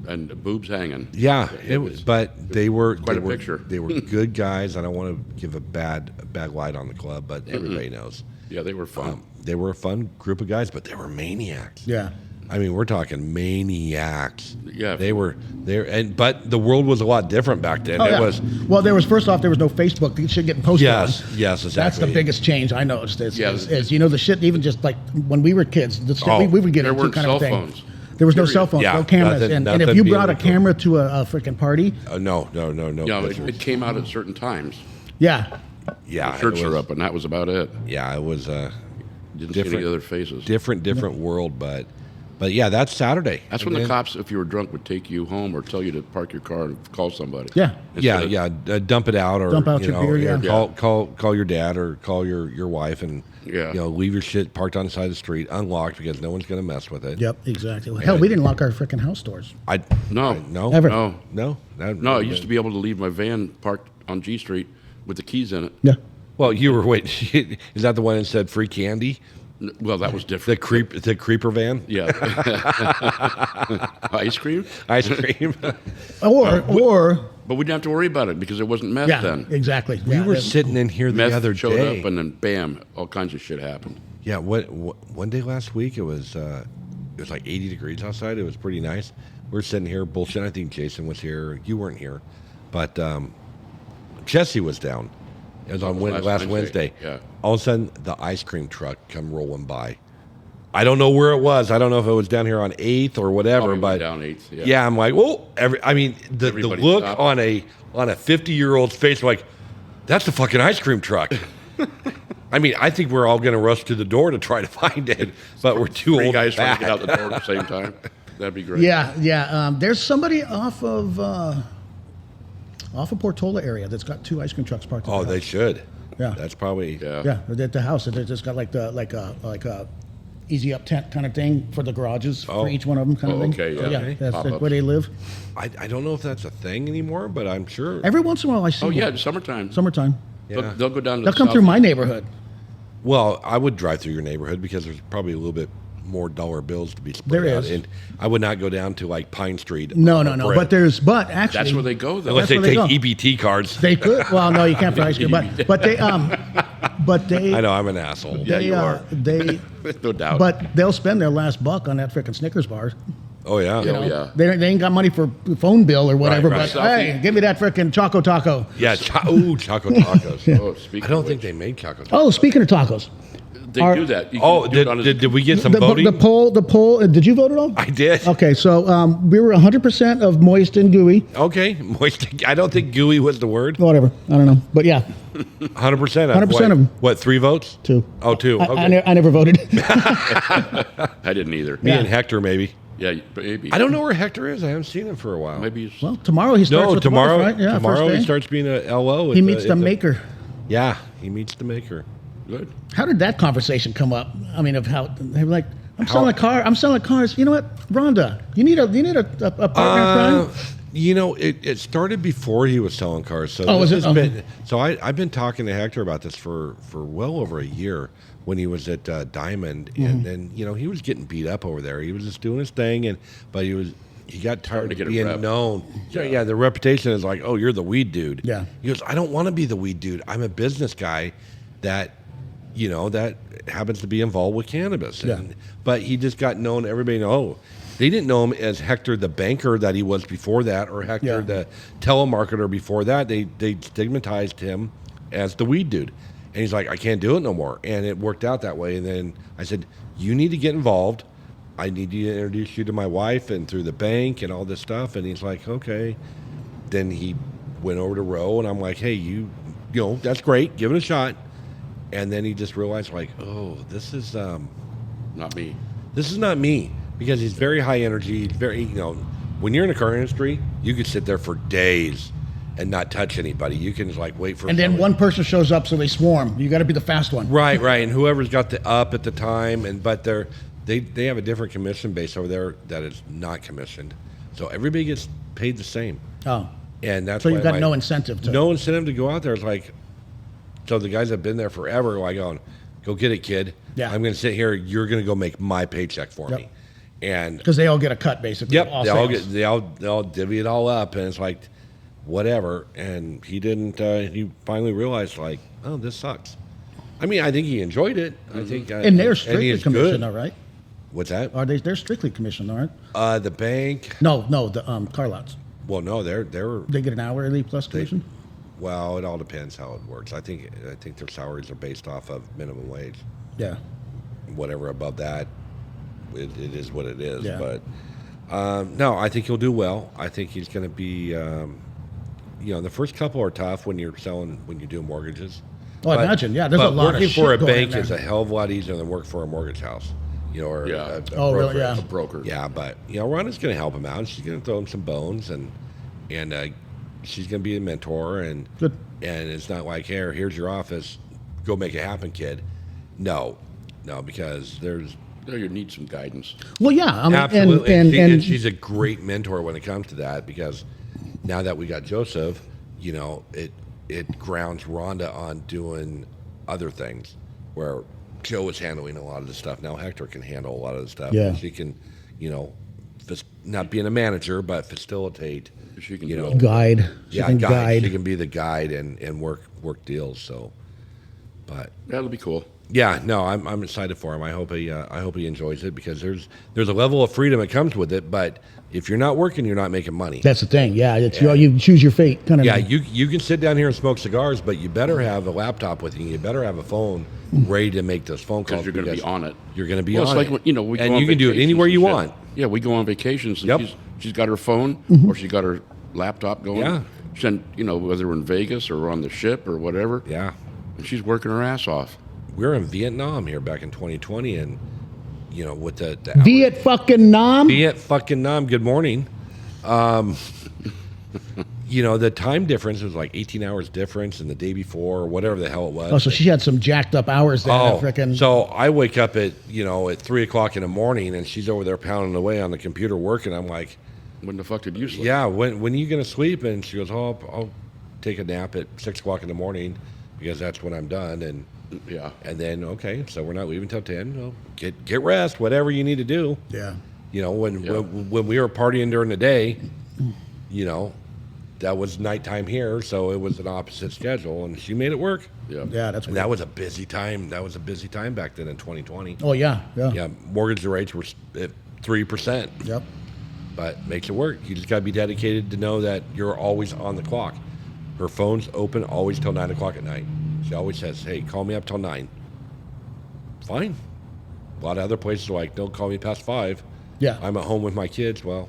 and the boobs hanging. yeah, it was. But they were quite they a were, picture. They were good guys. I don't want to give a bad light on the club, but everybody knows Yeah, they were fun. they were a fun group of guys, but they were maniacs. Yeah. I mean, we're talking maniacs. Yeah. they were there, but the world was a lot different back then. Oh, It yeah. was Well, there was first off, there was no Facebook. The shit getting posted. yes, on. yes, exactly. That's the biggest change I noticed. Is, Yeah. is you know the shit even just like when we were kids, the shit Oh, we would get there into weren't kind cell of thing. phones. There was no Period. cell phones, Yeah, no cameras, nothing- and if nothing you being brought a recorded. camera to a freaking party, No. Yeah, pictures. it came out at certain times. yeah, Yeah, The shirts it was, are up, and that was about it. Yeah, it was Didn't see any other faces. different world, but yeah, that's Saturday. That's when the cops, if you were drunk, would take you home or tell you to park your car and call somebody. yeah. Yeah, Instead of- dump it out or Dump out you your know, beer, or yeah. call your dad or call your wife and Yeah. you know, leave your shit parked on the side of the street unlocked because no one's going to mess with it. Yep, exactly. Hell, we didn't lock our freaking house doors. No. No, Ever. No. no. I used to be able to leave my van parked on G Street with the keys in it. Yeah. Well, you were wait. Is that the one that said free candy? Well, that was The different. creeper van, Yeah. Ice cream? ice cream. Or But we didn't have to worry about it because it wasn't meth yeah, then. exactly. we Yeah, were that- sitting in here the Meth other showed day. up, and then bam, all kinds of shit happened. Yeah, one day last week it was like 80 degrees outside. It was pretty nice. We're sitting here bullshitting. I think Jason was here. You weren't here, but Jesse was down. It was on Last last Wednesday, Wednesday. yeah. All of a sudden, the ice cream truck come rolling by. I don't know where it was. I don't know if it was down here on 8th or whatever. Probably But down 8th, yeah. yeah, I'm like, whoa! I mean, the Everybody look stopped. on a 50-year-old's face, like, that's the fucking ice cream truck. I mean, I think we're all going to rush to the door to try to find it, but we're too Three old. guys and trying to get fat. out the door at the same time. That'd be great. Yeah. There's somebody off of Portola area that's got 2 ice cream trucks parked. at Oh, the they house. should. Yeah. That's probably. Yeah. Yeah, they're at the house. They just got like a easy up tent kind of thing for the garages Oh. for each one of them kind of Oh, thing. okay, So, yeah. yeah, Okay. that's like Pop-ups. where they live. I don't know if that's a thing anymore, but I'm sure. Every once in a while, I see. Oh, yeah, one. it's summertime. Summertime. Yeah. They'll go down to They'll the come through south- my neighborhood. Well, I would drive through your neighborhood because there's probably a little bit more dollar bills to be split There out. is. And I would not go down to like Pine Street. No. on a bread. But actually, That's where they go, though. Unless they that's where take they EBT cards. they could. Well, no, you can't for ice cream. But they I know I'm an asshole. Yeah, they you are. they no doubt. but they'll spend their last buck on that freaking Snickers bar. Oh yeah. You know, yeah. they ain't got money for phone bill or whatever. right. But hey, give me that frickin' Choco Taco. Yeah. Choco tacos. Oh, speaking I don't of think which, they made Choco tacos. Oh, speaking of tacos, they Are- do that. You Oh, can do it on a- did we get some the voting? poll. Did you vote at all? I did. Okay, so we were 100% of moist and gooey. Okay. Moist. I don't think gooey was the word. Whatever, I don't know, but yeah, 100%. 100% of them. What, 3 votes? 2. Oh, 2. I, Okay. I never voted. I didn't either. Me and Hector, maybe. Yeah, maybe. I don't know where Hector is. I haven't seen him for a while. Maybe it's, Well, tomorrow he starts No, with tomorrow. the wife, right? Yeah, tomorrow first he day. starts being a LO. He meets the maker. Yeah, he meets the maker. good. How did that conversation come up? I mean, of how they were like, I'm selling a car. I'm selling cars. You know what, Rhonda? You need a partner in crime. You know, it started before he was selling cars. So Oh, this was it? has Okay. been- so I've been talking to Hector about this for well over a year when he was at Diamond, Mm-hmm. and then he was getting beat up over there. He was just doing his thing, but he got tired to of get a being rep. known. Yeah, the reputation is like, oh, you're the weed dude. Yeah. He goes, I don't want to be the weed dude. I'm a business guy that that happens to be involved with cannabis. Yeah. But he just got known. Everybody know. They didn't know him as Hector the banker that he was before that, or Hector the telemarketer before that. They stigmatized him as the weed dude. And he's like, I can't do it no more. And it worked out that way. And then I said, you need to get involved. I need to introduce you to my wife and through the bank and all this stuff. And he's like, okay. Then he went over to Roe, and I'm like, hey, you know, that's great. Give it a shot. And then he just realized, like, oh, this is Not me. this is not me, because he's very high energy. He's very, when you're in the car industry, you could sit there for days and not touch anybody. You can just like wait for. And then someone. one person shows up, so they swarm. You got to be the fast one. Right, and whoever's got the up at the time, but they have a different commission base over there that is not commissioned, so everybody gets paid the same, Oh, and that's so why you've got my- no incentive to. no incentive to go out there. It's like, so the guys that have been there forever are like going, go get it, kid. Yeah. I'm going to sit here. You're going to go make my paycheck for Yep. me, and Because they all get a cut, basically. yep, all they all sales. get they all divvy it all up, and it's like, whatever. And he didn't. He finally realized, like, oh, this sucks. I mean, I think he enjoyed it. I think, And they're he strictly is commissioned, good. all right? What's that? Are they? They're strictly commissioned, all right? The bank. No, the car lots. Well, no, they're They get an hourly plus commission. well. It all depends how it works. I think their salaries are based off of minimum wage. Yeah. Whatever above that, it is what it is. Yeah. But no, I think he'll do well. I think he's going to be. The first couple are tough when you're doing mortgages. Oh, I imagine. Yeah, there's a but lot of working shit for a going bank in is there. a hell of a lot easier than work for a mortgage house. Or Yeah. a Oh, really? brokerage. Yeah. A broker. Yeah, but Rhonda's going to help him out. She's going to throw him some bones, and she's going to be a mentor, and Good. and it's not like, here's your office, go make it happen, kid. No, because there's There, you need some guidance. Well, yeah. I mean, absolutely, and she's a great mentor when it comes to that, because now that we got Joseph, it grounds Rhonda on doing other things where Joe is handling a lot of the stuff. Now Hector can handle a lot of the stuff. Yeah. She can, not being a manager, but facilitate. She can You do know, it. guide. She Yeah, can guide. guide. She can be the guide and work deals. So, but That'll be cool. yeah, no, I'm excited for him. I hope he enjoys it, because there's a level of freedom that comes with it. But if you're not working, you're not making money. That's the thing. Yeah, it's you choose your fate, kind of. Yeah, you can sit down here and smoke cigars, but you better have a laptop with you. You better have a phone ready to make those phone calls, Because you're going to be on it. You're going to be Well, on it's like it. when, we go and on you can do it vacations anywhere and you shit. want. Yeah, we go on vacations, and Yep. she's got her phone or she's got her laptop going. Yeah. She, whether we're in Vegas or we're on the ship or whatever, Yeah, and she's working her ass off. we were in Vietnam here back in 2020, and with the Viet fucking Nam. Viet fucking Nam. Good morning. The time difference was like 18 hours difference, and the day before, or whatever the hell it was. Oh, so she had some jacked up hours there. Frickin'. So I wake up at 3:00 in the morning, and she's over there pounding away on the computer working. I'm like, When the fuck did you sleep? yeah, when are you gonna sleep? And she goes, oh, I'll take a nap at 6:00 in the morning, because that's when I'm done. And Yeah. then okay, so we're not leaving till 10. Well, get rest, whatever you need to do. yeah. When we were partying during the day, that was nighttime here, so it was an opposite schedule, and she made it work. Yeah. Yeah, that's And weird. that was a busy time. That was a busy time back then in 2020. Oh, yeah. Yeah. Yeah, mortgage rates were at 3%. Yep. but makes it work. You just got to be dedicated to know that you're always on the clock. Her phone's open always till 9 o'clock at night. She always says, "Hey, call me up till 9." Fine. A lot of other places are like, "Don't call me past 5." Yeah. I'm at home with my kids. Well,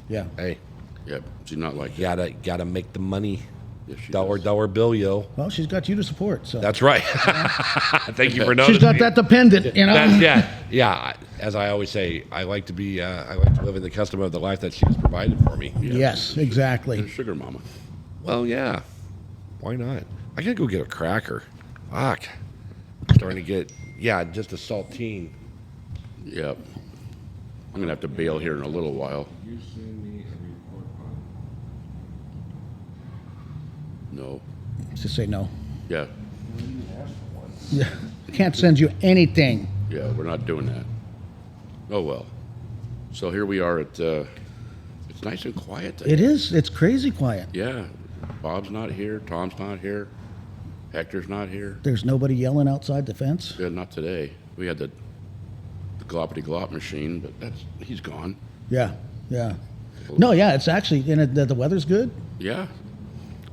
Yeah. hey, Yeah, she's not like that. gotta make the money. Yeah, she Dollar does. bill, yo. Well, she's got you to support, so. That's right. Thank you for noticing. She's got that dependent, you know? Yeah. As I always say, I like to live in the custom of the life that she's provided for me. Yes, exactly. And sugar mama. Well, yeah. Why not? I gotta go get a cracker. Fuck. Starting to get, just a saltine. Yep. I'm gonna have to bail here in a little while. You send me a report No. Just say no. Yeah. Yeah. Can't send you anything. Yeah, we're not doing that. Oh well. So here we are at. It's nice and quiet today. It is. It's crazy quiet. Yeah. Bob's not here. Tom's not here. Hector's not here. There's nobody yelling outside the fence. Yeah, not today. We had the gloppity glop machine, but he's gone. Yeah. No, yeah, it's actually, and the weather's good. Yeah.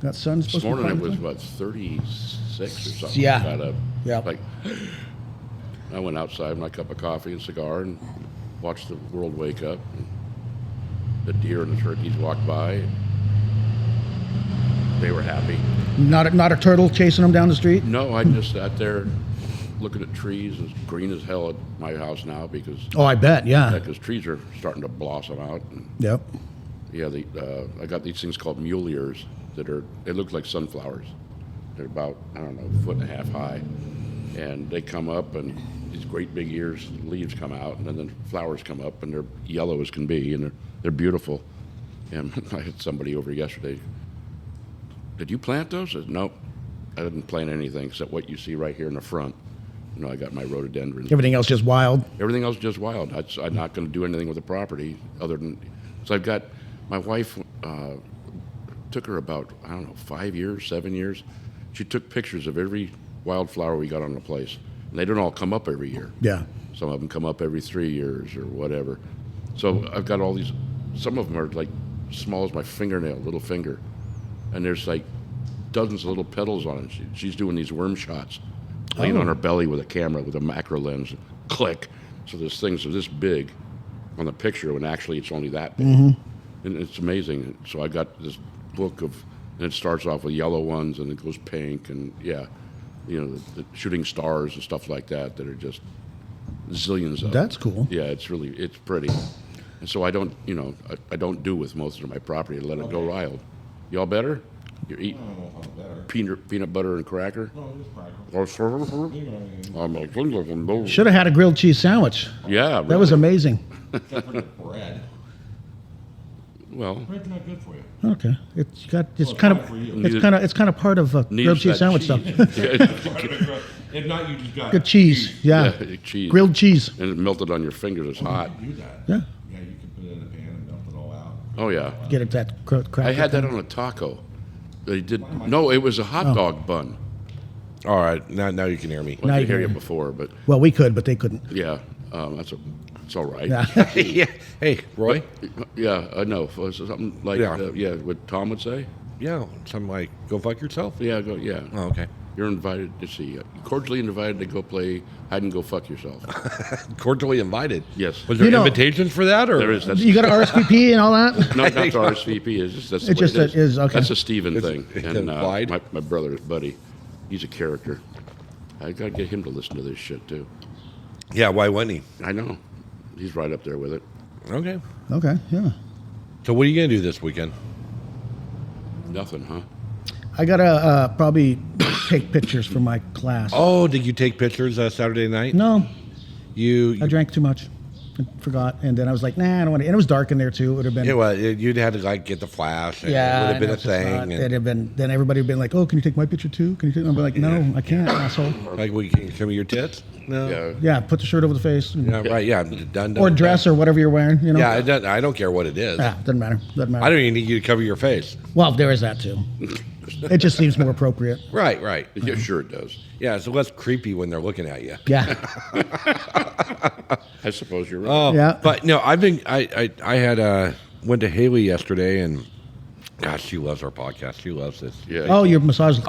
Got sun This supposed to be morning it fine was today. what 36 or something. Yeah. Got up. Yeah. Like I went outside with my cup of coffee and cigar and watched the world wake up. And the deer and the turkeys walked by. They were happy. Not a turtle chasing them down the street. No, I just sat there looking at trees. It's green as hell at my house now because Oh, I bet. Yeah. trees are starting to blossom out. And Yep. yeah, I got these things called muliers they look like sunflowers. They're about, I don't know, 1.5 feet high. And they come up and these great big leaves come out and then the flowers come up and they're yellow as can be and they're beautiful. And I had somebody over yesterday. Did you plant those? I said, nope. I didn't plant anything except what you see right here in the front. You know, I got my rhododendrons. Everything else just wild. Everything else is just wild. I'm not going to do anything with the property other than. So I've got my wife. Took her about 5 years, 7 years. She took pictures of every wildflower we got on the place, and they don't all come up every year. Yeah. Some of them come up every 3 years or whatever. So I've got all these. Some of them are like small as my fingernail, little finger, and there's like dozens of little petals on it. She's doing these worm shots, laying on her belly with a camera with a macro lens. Click. So there's things are this big on the picture when actually it's only that big. And it's amazing. So I got this book of, and it starts off with yellow ones and it goes pink and the shooting stars and stuff like that are just zillions of. That's cool. Yeah, it's pretty. And so I don't, I don't do with most of my property. I let it go wild. Y'all better? You eat peanut butter and cracker? Should have had a grilled cheese sandwich. Yeah, That was amazing. Bread. well. Bread's not good for you. Okay. It's Well, kind fine for you. of kind of part of grilled cheese sandwich stuff. If not, you just got Good cheese. Yeah. Cheese. Grilled cheese. And it melted on your fingers. It's hot. You do that. Yeah. Yeah, you can put it in a pan and melt it all out. Oh yeah. Get it that cracker. I had that on a taco. They did. No, it was a hot dog bun. All right, now you can hear me. I Now didn't you hear can you hear. before, but Well, we could, but they couldn't. yeah, it's all right. Yeah. Yeah. Hey, Roy. Yeah, I know. Was it something like Yeah. what Tom would say? Yeah, something like go fuck yourself. Yeah, yeah. Oh, okay. You're invited to see. Cordially invited to go play hide and go fuck yourself. Cordially invited. Yes. Was there You know- invitations for that, or There is. That's You got an RSVP and all that? not the RSVP. It's just that's the It way just it is, okay. That's a Steven It's thing. implied? My brother's buddy, he's a character. I got to get him to listen to this shit too. Yeah, why wouldn't he? I know. He's right up there with it. Okay. Okay, yeah. So what are you gonna do this weekend? Nothing, huh? I gotta probably take pictures for my class. Oh, did you take pictures Saturday night? No, You I drank too much. I forgot, and then I was like, nah, I don't want to. And it was dark in there too. It would have been. Yeah, well, you'd had to like get the flash. And Yeah, it would have and been a it's just thing. not- and, It'd have been. Then everybody would have been like, "Oh, can you take my picture too? Can you take?" I'd be like, "No, I can't, asshole." like, we can show me your tits. No. Yeah. Yeah, put the shirt over the face, Yeah, right. Yeah, done. or dress, or whatever you're wearing. You know. Yeah, I don't care what it is. Yeah, doesn't matter. Doesn't matter. I don't even need you to cover your face. Well, there is that too. It just seems more appropriate. Right. Yeah, sure it does. Yeah, it's less creepy when they're looking at you. Yeah. I suppose you're right. Yeah. But no, I had went to Haley yesterday, and gosh, she loves our podcast. She loves this. Yeah. Oh, your massage. she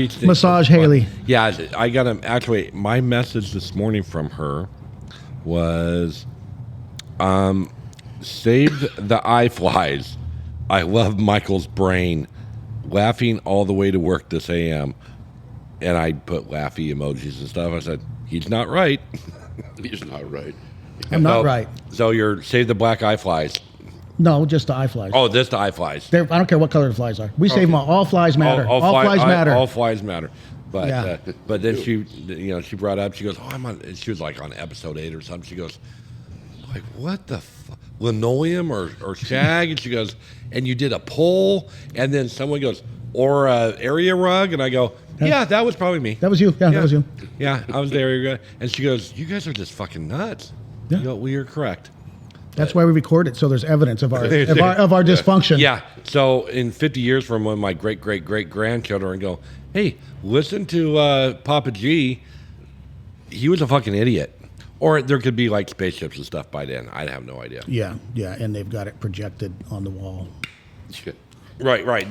thinks Massage it's fun. Haley. Yeah, I got him. Actually, my message this morning from her was, save the eye flies. I love Michael's brain. Laughing all the way to work this AM. And I put laughy emojis and stuff. I said, he's not right. He's not right. I'm not right. So you're save the black eye flies. No, just the eye flies. Oh, this the eye flies. I don't care what color the flies are. We save them all. All flies matter. All flies matter. All flies matter. But Yeah. but then she brought up. She goes, oh, I'm on. She was like on episode 8 or something. She goes, like, what the linoleum or shag? And she goes, and you did a pole, and then someone goes, or a area rug, and I go, yeah, that was probably me. That was you. Yeah, that was you. Yeah, I was the area rug. And she goes, you guys are just fucking nuts. Yeah. You go, well, you're correct. That's why we record it, so there's evidence of our dysfunction. Yeah. So in 50 years from when my great grandchildren go, hey, listen to Papa G. He was a fucking idiot. Or there could be like spaceships and stuff by then. I have no idea. Yeah, and they've got it projected on the wall. Right.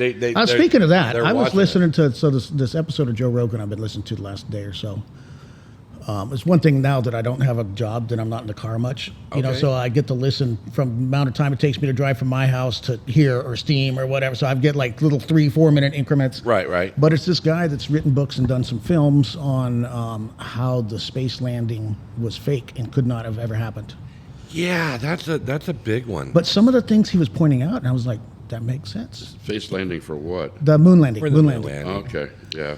Speaking of that, they're I was watching listening to this episode of Joe Rogan I've been listening to the last day or so. It's one thing now that I don't have a job, that I'm not in the car much, so I get to listen from the amount of time it takes me to drive from my house to here or Steam or whatever. So I get like little 3-4 minute increments. Right. But it's this guy that's written books and done some films on how the space landing was fake and could not have ever happened. Yeah, that's a big one. But some of the things he was pointing out, and I was like, that makes sense. Face landing for what? The moon landing. For the moon landing. Okay, yeah.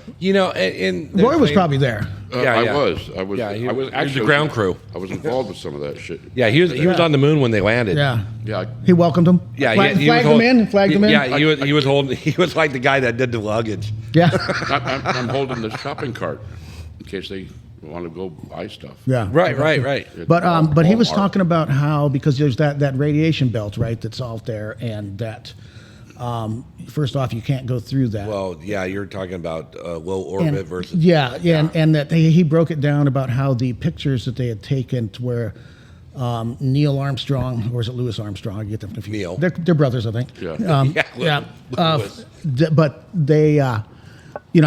And Roy was probably there. I was. Yeah, he was actually the ground crew. I was involved with some of that shit. Yeah, he was on the moon when they landed. Yeah. Yeah. He welcomed them. Yeah, flagged them in. Yeah, he was holding. He was like the guy that did the luggage. Yeah. I'm holding the shopping cart in case they want to go buy stuff. Yeah. Right. But he was Walmart. talking about how, because there's that radiation belt, right, that's out there, and that first off, you can't go through that. Well, yeah, you're talking about low orbit versus. And that he broke it down about how the pictures that they had taken to where Neil Armstrong, or is it Louis Armstrong? I get them confused. Neil. They're brothers, I think. Yeah. Louis. But they, I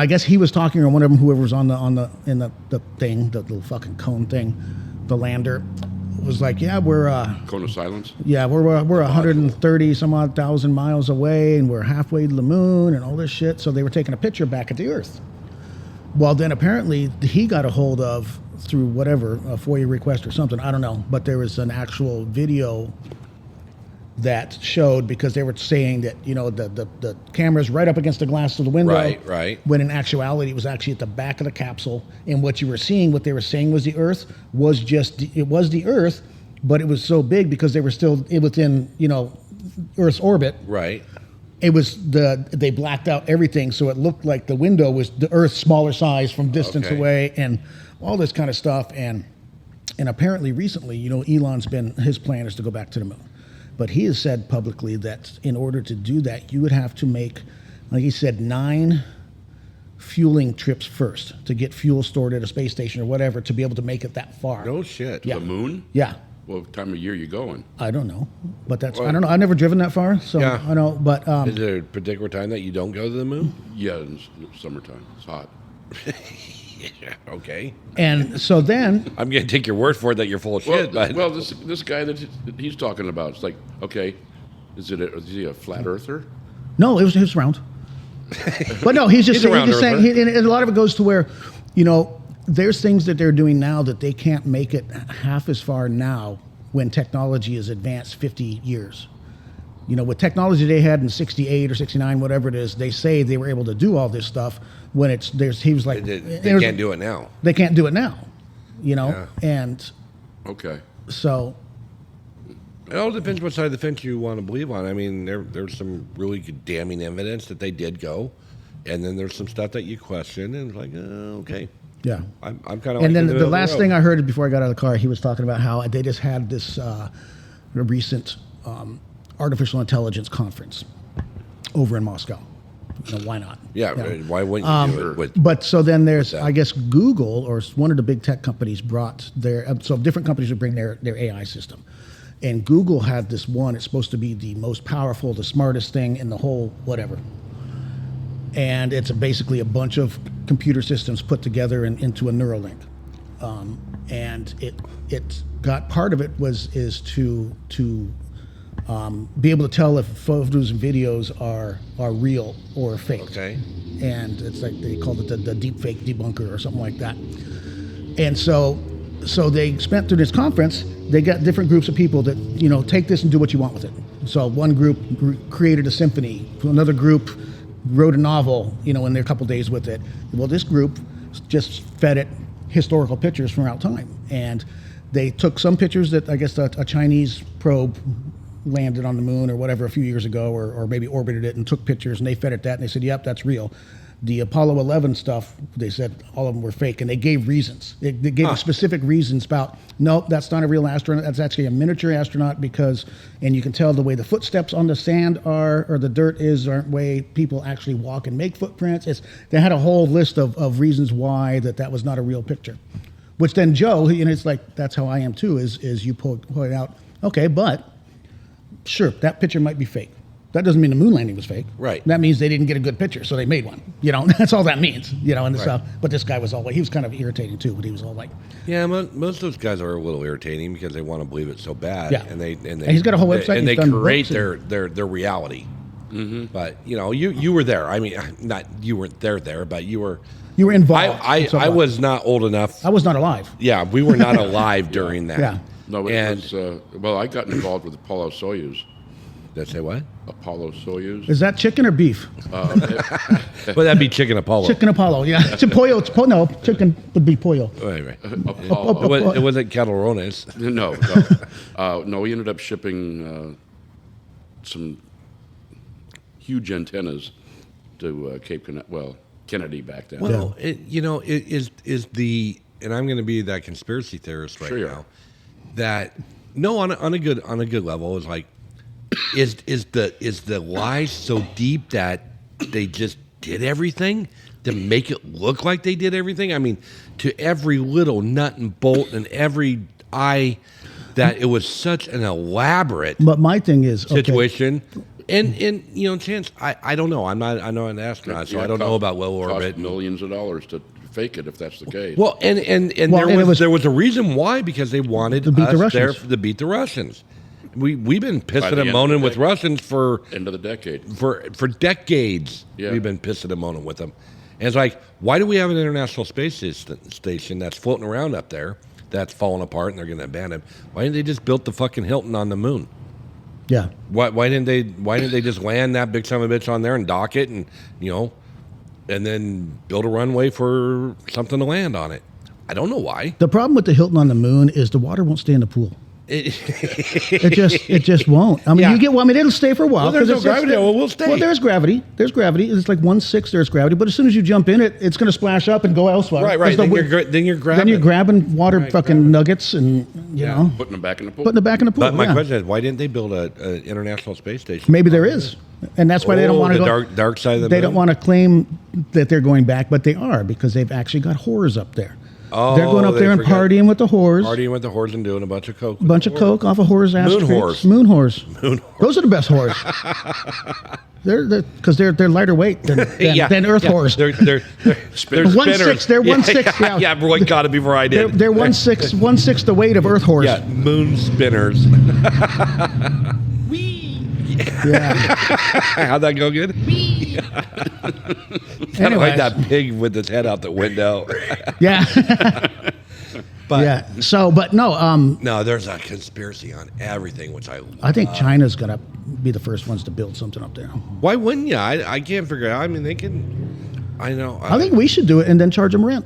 guess he was talking, or one of them, whoever was in the thing, the little fucking cone thing, the lander, was like, yeah, we're Cone of silence. yeah, we're 130 some odd thousand miles away, and we're halfway to the moon, and all this shit. So they were taking a picture back at the Earth. Well, then apparently he got a hold of, through whatever, a FOIA request or something, I don't know, but there was an actual video that showed, because they were saying that, the camera's right up against the glass of the window. Right. When in actuality, it was actually at the back of the capsule. And what you were seeing, what they were saying was the Earth, was the Earth, but it was so big because they were still within, Earth's orbit. Right. It was they blacked out everything, so it looked like the window was the Earth's smaller size from distance away, and all this kind of stuff. And apparently recently, his plan is to go back to the moon. But he has said publicly that in order to do that, you would have to make, like he said, 9 fueling trips first to get fuel stored at a space station or whatever to be able to make it that far. No shit. Yeah. The moon? Yeah. Well, what time of year you going? I don't know. But I don't know. I've never driven that far, so Yeah. I know. But Is there a particular time that you don't go to the moon? Yeah, in summertime. It's hot. Yeah. Okay. and so then, I'm gonna take your word for it that you're full of shit. But This guy that he's talking about, it's like, okay, is he a flat earther? no, it was round. But no, he's just He's a round saying, earther. and a lot of it goes to where, there's things that they're doing now that they can't make it half as far now when technology is advanced 50 years. With technology they had in 68 or 69, whatever it is, they say they were able to do all this stuff when he was like, they can't do it now. They can't do it now, Yeah. and Okay. so, It all depends what side of the fence you want to believe on. I mean, there's some really good damning evidence that they did go, and then there's some stuff that you question, and it's like, okay. yeah. I'm kind of. And then the last thing I heard before I got out of the car, he was talking about how they just had this recent artificial intelligence conference over in Moscow. why not? Yeah, You know? why wouldn't you do it with? But so then there's, that. I guess, Google or one of the big tech companies brought so different companies would bring their AI system. And Google had this one, it's supposed to be the most powerful, the smartest thing in the whole whatever. And it's basically a bunch of computer systems put together into a Neuralink. And it got part of it is to be able to tell if photos and videos are real or fake. Okay. And it's like they called it the deep fake debunker or something like that. And so they spent through this conference, they got different groups of people that, take this and do what you want with it. So one group created a symphony, another group wrote a novel, in their couple days with it. Well, this group just fed it historical pictures from out time. And they took some pictures that I guess a Chinese probe landed on the moon or whatever a few years ago, or maybe orbited it and took pictures, and they fed it that, and they said, yep, that's real. The Apollo 11 stuff, they said all of them were fake, and they gave reasons. They gave specific reasons about, nope, that's not a real astronaut, that's actually a miniature astronaut and you can tell the way the footsteps on the sand are, or the dirt aren't way people actually walk and make footprints. They had a whole list of reasons why that was not a real picture. Which then Joe, it's like, that's how I am too, is you point out, okay, but sure, that picture might be fake. That doesn't mean the moon landing was fake. Right. That means they didn't get a good picture, so they made one. That's all that means. Right. But this guy was he was kind of irritating too. But he was all like, Yeah, most of those guys are a little irritating because they want to believe it so bad. Yeah. And he's got a whole website, and they he's done create books their reality. Mm-hmm. But you were there. I mean, not you weren't there, but you were involved. I was not old enough. I was not alive. Yeah, we were not alive during that. Yeah. No, it was, I got involved with Apollo Soyuz. Did I say what? Apollo Soyuz. Is that chicken or beef? Well, that'd be Chicken Apollo. Chicken Apollo. Yeah. Pollo. No, chicken would be pollo. Right. Apollo. It wasn't Calderones. No, we ended up shipping some huge antennas to Kennedy back then. Well, it is the, and I'm going to be that conspiracy theorist right now. That on a good level is like, is the lie so deep that they just did everything to make it look like they did everything? I mean, to every little nut and bolt and every eye, that it was such an elaborate. But my thing is situation. And Chance, I don't know. I'm not an astronaut, so I don't know about low orbit. Cost millions of dollars to fake it if that's the case. Well, there was a reason why, because they wanted to beat the us there Russians. to beat the Russians. We've been pissing the and end moaning of the with Russians for end of the decade. For decades. Yeah. We've been pissing and moaning with them. And it's like, why do we have an international space station that's floating around up there that's falling apart and they're going to abandon? Why didn't they just build the fucking Hilton on the moon? Yeah. Why didn't they just land that big son of a bitch on there and dock it and and then build a runway for something to land on it? I don't know why. The problem with the Hilton on the moon is the water won't stay in the pool. It just won't. I mean, Yeah. it'll stay for a while. Well, there's 'cause no gravity. Well, we'll stay. Well, there's gravity. There's gravity. It's like 1/6 there's gravity. But as soon as you jump in it, it's going to splash up and go elsewhere. Right. 'Cause Then you're grabbing. Then you're grabbing water fucking nuggets and, Putting them back in the pool. putting it back in the pool. But my yeah. question is, why didn't they build an international space station? Maybe there is. And that's why they don't want to the go. dark side of the They moon? don't want to claim that they're going back, but they are, because they've actually got whores up there. Oh, they're going up there and forgot. partying with the whores. Partying with the whores and doing a bunch of coke. Bunch of coke off a whore's ass. Moon streets. whores. Moon whores. Moon whores. Those are the best whores. Because they're lighter weight than Earth whores. They're They're 1/6. They're 1/6. Yeah, Yeah, boy, got it before I did. They're 1/6 the weight of Earth whores. Yeah, moon spinners. Yeah. How'd that go? Good. Kind of Anyways. like that pig with his head out the window. Yeah. But Yeah. So, but no. no, there's a conspiracy on everything, which I think China's gonna be the first ones to build something up there. Why wouldn't you? I can't figure it out. I mean, they can. I know. I think we should do it and then charge them rent.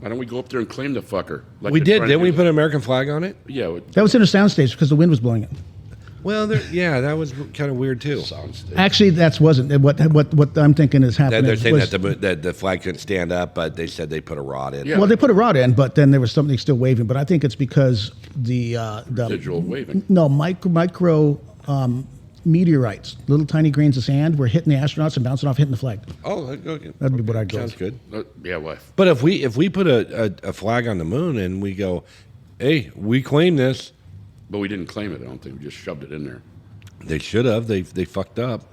Why don't we go up there and claim the fucker? Like we they're did. trying to Didn't we do? put an American flag on it? Yeah. That was in a soundstage because the wind was blowing it. Well, yeah, that was kind of weird too. Actually, that wasn't what I'm thinking is happening. They're saying was- that the flag couldn't stand up, but they said they put a rod in. Yeah. Well, they put a rod in, but then there was something still waving. But I think it's because the Residual waving. No, micro meteorites, little tiny grains of sand, were hitting the astronauts and bouncing off, hitting the flag. Oh, okay. That'd be what I'd go Sounds with. good. Yeah, well, But if we put a flag on the moon and we go, hey, we claim this, but we didn't claim it. I don't think we just shoved it in there. they should have. They fucked up.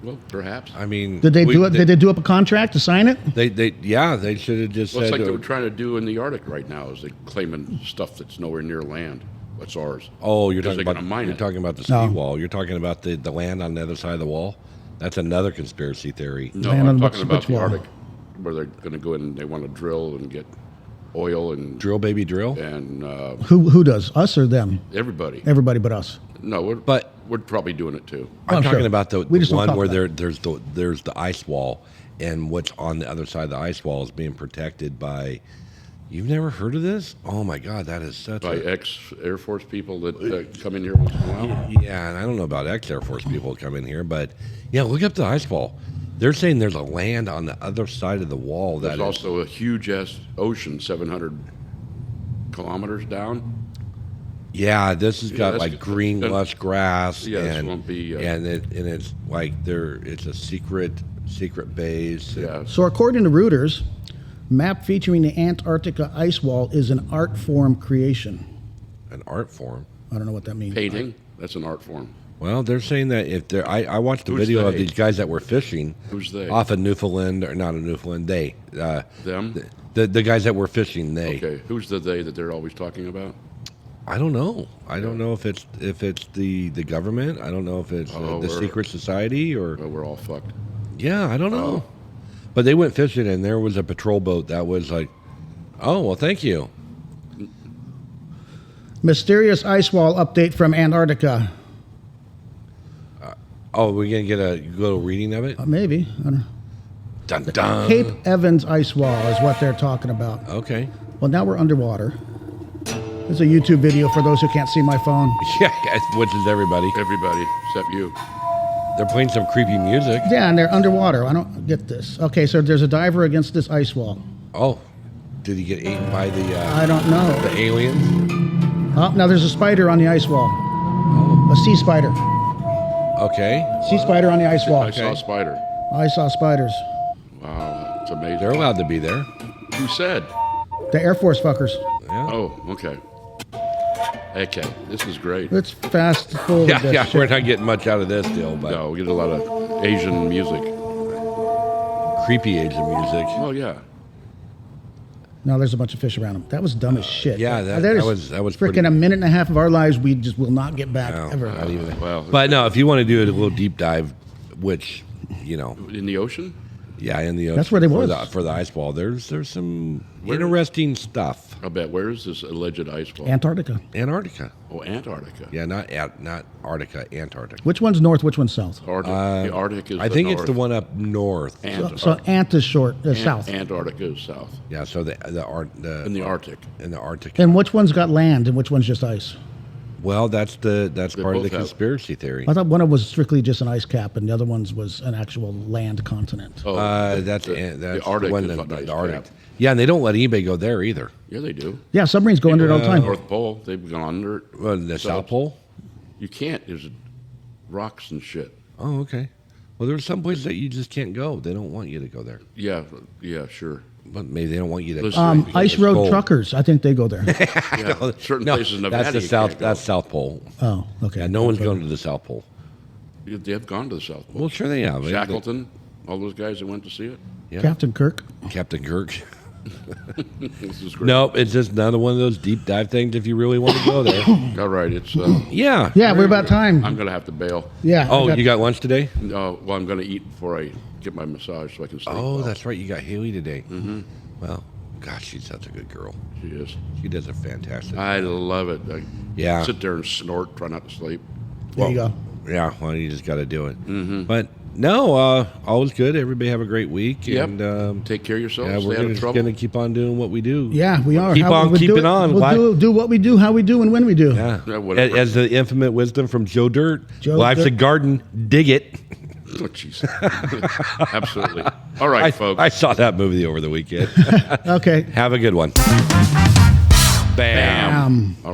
Well, perhaps. I mean, Did they do it? Did they do up a contract to sign it? They should have just Well, it's said. like they were trying to do in the Arctic right now. Is they claiming stuff that's nowhere near land. What's ours? oh, you're Because talking they're about gonna mine you're it. talking about the ski No. wall. You're talking about the land on the other side of the wall. That's another conspiracy theory. No, Land on I'm which- talking about which the wall? Arctic, where they're going to go in and they want to drill and get oil and Drill, baby, drill. Who does? Us or them? everybody. Everybody but us. No, we're probably doing it too. I'm I'm talking sure. about the We just don't one talk where about there's the ice wall, and what's on the other side of the ice wall is being protected by. You've never heard of this? Oh my God, that is such By a ex-Air Force people that come in here once in a while. yeah. And I don't know about ex-Air Force people who come in here, but yeah, look up the ice wall. They're saying there's a land on the other side of the wall that There's also a huge-ass ocean, 700 kilometers down. yeah, this has got that's like good. green lush grass Yeah, this and won't be, it's like it's a secret base. Yeah, So according to Reuters, map featuring the Antarctica ice wall is an art form creation. An art form. I don't know what that means. painting. That's an art form. Well, they're saying that if they're, I watched a Who's video of they? these guys that were fishing. Who's they? Off of Newfoundland, or not in Newfoundland, Them. the guys that were fishing, they. Okay, who's the they that they're always talking about? I don't know. I don't know if it's the government. I don't know if it's Oh, the we're- secret society or Well, we're all fucked. yeah, I don't know. Oh. But they went fishing and there was a patrol boat that was like, oh well, thank you. Mysterious ice wall update from Antarctica. Oh, we're gonna get a little reading of it. Maybe. I don't know. Dun dun. Cape Evans ice wall is what they're talking about. Okay. Well, now we're underwater. There's a YouTube video for those who can't see my phone. Yeah, which is everybody. Everybody except you. They're playing some creepy music. Yeah, and they're underwater. I don't get this. Okay, so there's a diver against this ice wall. Oh, did he get eaten by I don't know. the aliens? Oh, now there's a spider on the ice wall. A sea spider. Okay. Sea spider on the ice wall. I saw a spider. I saw spiders. Wow, it's amazing. They're allowed to be there. Who said? The Air Force fuckers. Yeah. Oh, okay. Okay, this is great. Let's fast forward Yeah, this yeah, shit. we're not getting much out of this deal, but No, we get a lot of Asian music. creepy Asian music. Oh yeah. Now there's a bunch of fish around them. That was dumb as shit. yeah, that is was freaking pretty- a minute and a half of our lives we just will not get back No, ever. not even. Well, But no, if you want to do a little deep dive, which in the ocean. yeah, in the ocean That's where they was. for the ice wall. There's some interesting stuff. I bet. Where is this alleged ice wall? Antarctica. Antarctica. Oh, Antarctica. Yeah, not Arctica, Antarctica. Which one's north? Which one's south? The Arctic is. I think it's the one up north. So Ant is short, south. Antarctica is south. Yeah, so the In the Arctic. in the Arctic. And which one's got land and which one's just ice? Well, that's part of the both have- conspiracy theory. I thought one of them was strictly just an ice cap and the other one's was an actual land continent. Oh, That's the Arctic one is that- an ice the Arctic. cap. Yeah, and they don't let anybody go there either. Yeah, they do. Yeah, submarines go under it all the time. North Pole, they've gone under it. Well, the So South Pole. You can't. There's rocks and shit. Oh, okay. Well, there's some places that you just can't go. They don't want you to go there. Yeah, sure. But maybe they don't want you to. Listen, because Ice it's road cold. truckers, I think they go there. Yeah, certain No, places in Nevada. that's the you South. can't go. That's South Pole. Oh, okay. Yeah, no one's going to the South Pole. They have gone to the South Pole. Well, sure they have. Shackleton, all those guys that went to see it. Yeah. Captain Kirk. Captain Kirk. This is great. Nope, it's just another one of those deep dive things. If you really want to go there. All right, it's. Yeah. Yeah, we're about time. I'm gonna have to bail. Yeah. Oh, I you got lunch today? No, well, I'm gonna eat before I get my massage so I can sleep. Oh, well. that's right. You got Haley today. Mm-hmm. Well, gosh, she's such a good girl. She is. She does a fantastic. I love it. I Yeah. sit there and snort, try not to sleep. There you go. Yeah, well, you just got to do it. Mm-hmm. But no, all is good. Everybody have a great week. Yep. And Take care of yourself. yeah, Stay we're out of just trouble. going to keep on doing what we do. Yeah, we are. Keep on we'll do keeping it. on. We'll Why- do what we do, how we do, and when we do. Yeah. Yeah, whatever. As the infinite wisdom from Joe Dirt. Joe Life's a Dirt. garden. Dig it. Oh, jeez. Absolutely. All right, folks. I saw that movie over the weekend. Okay. Have a good one. Bam. All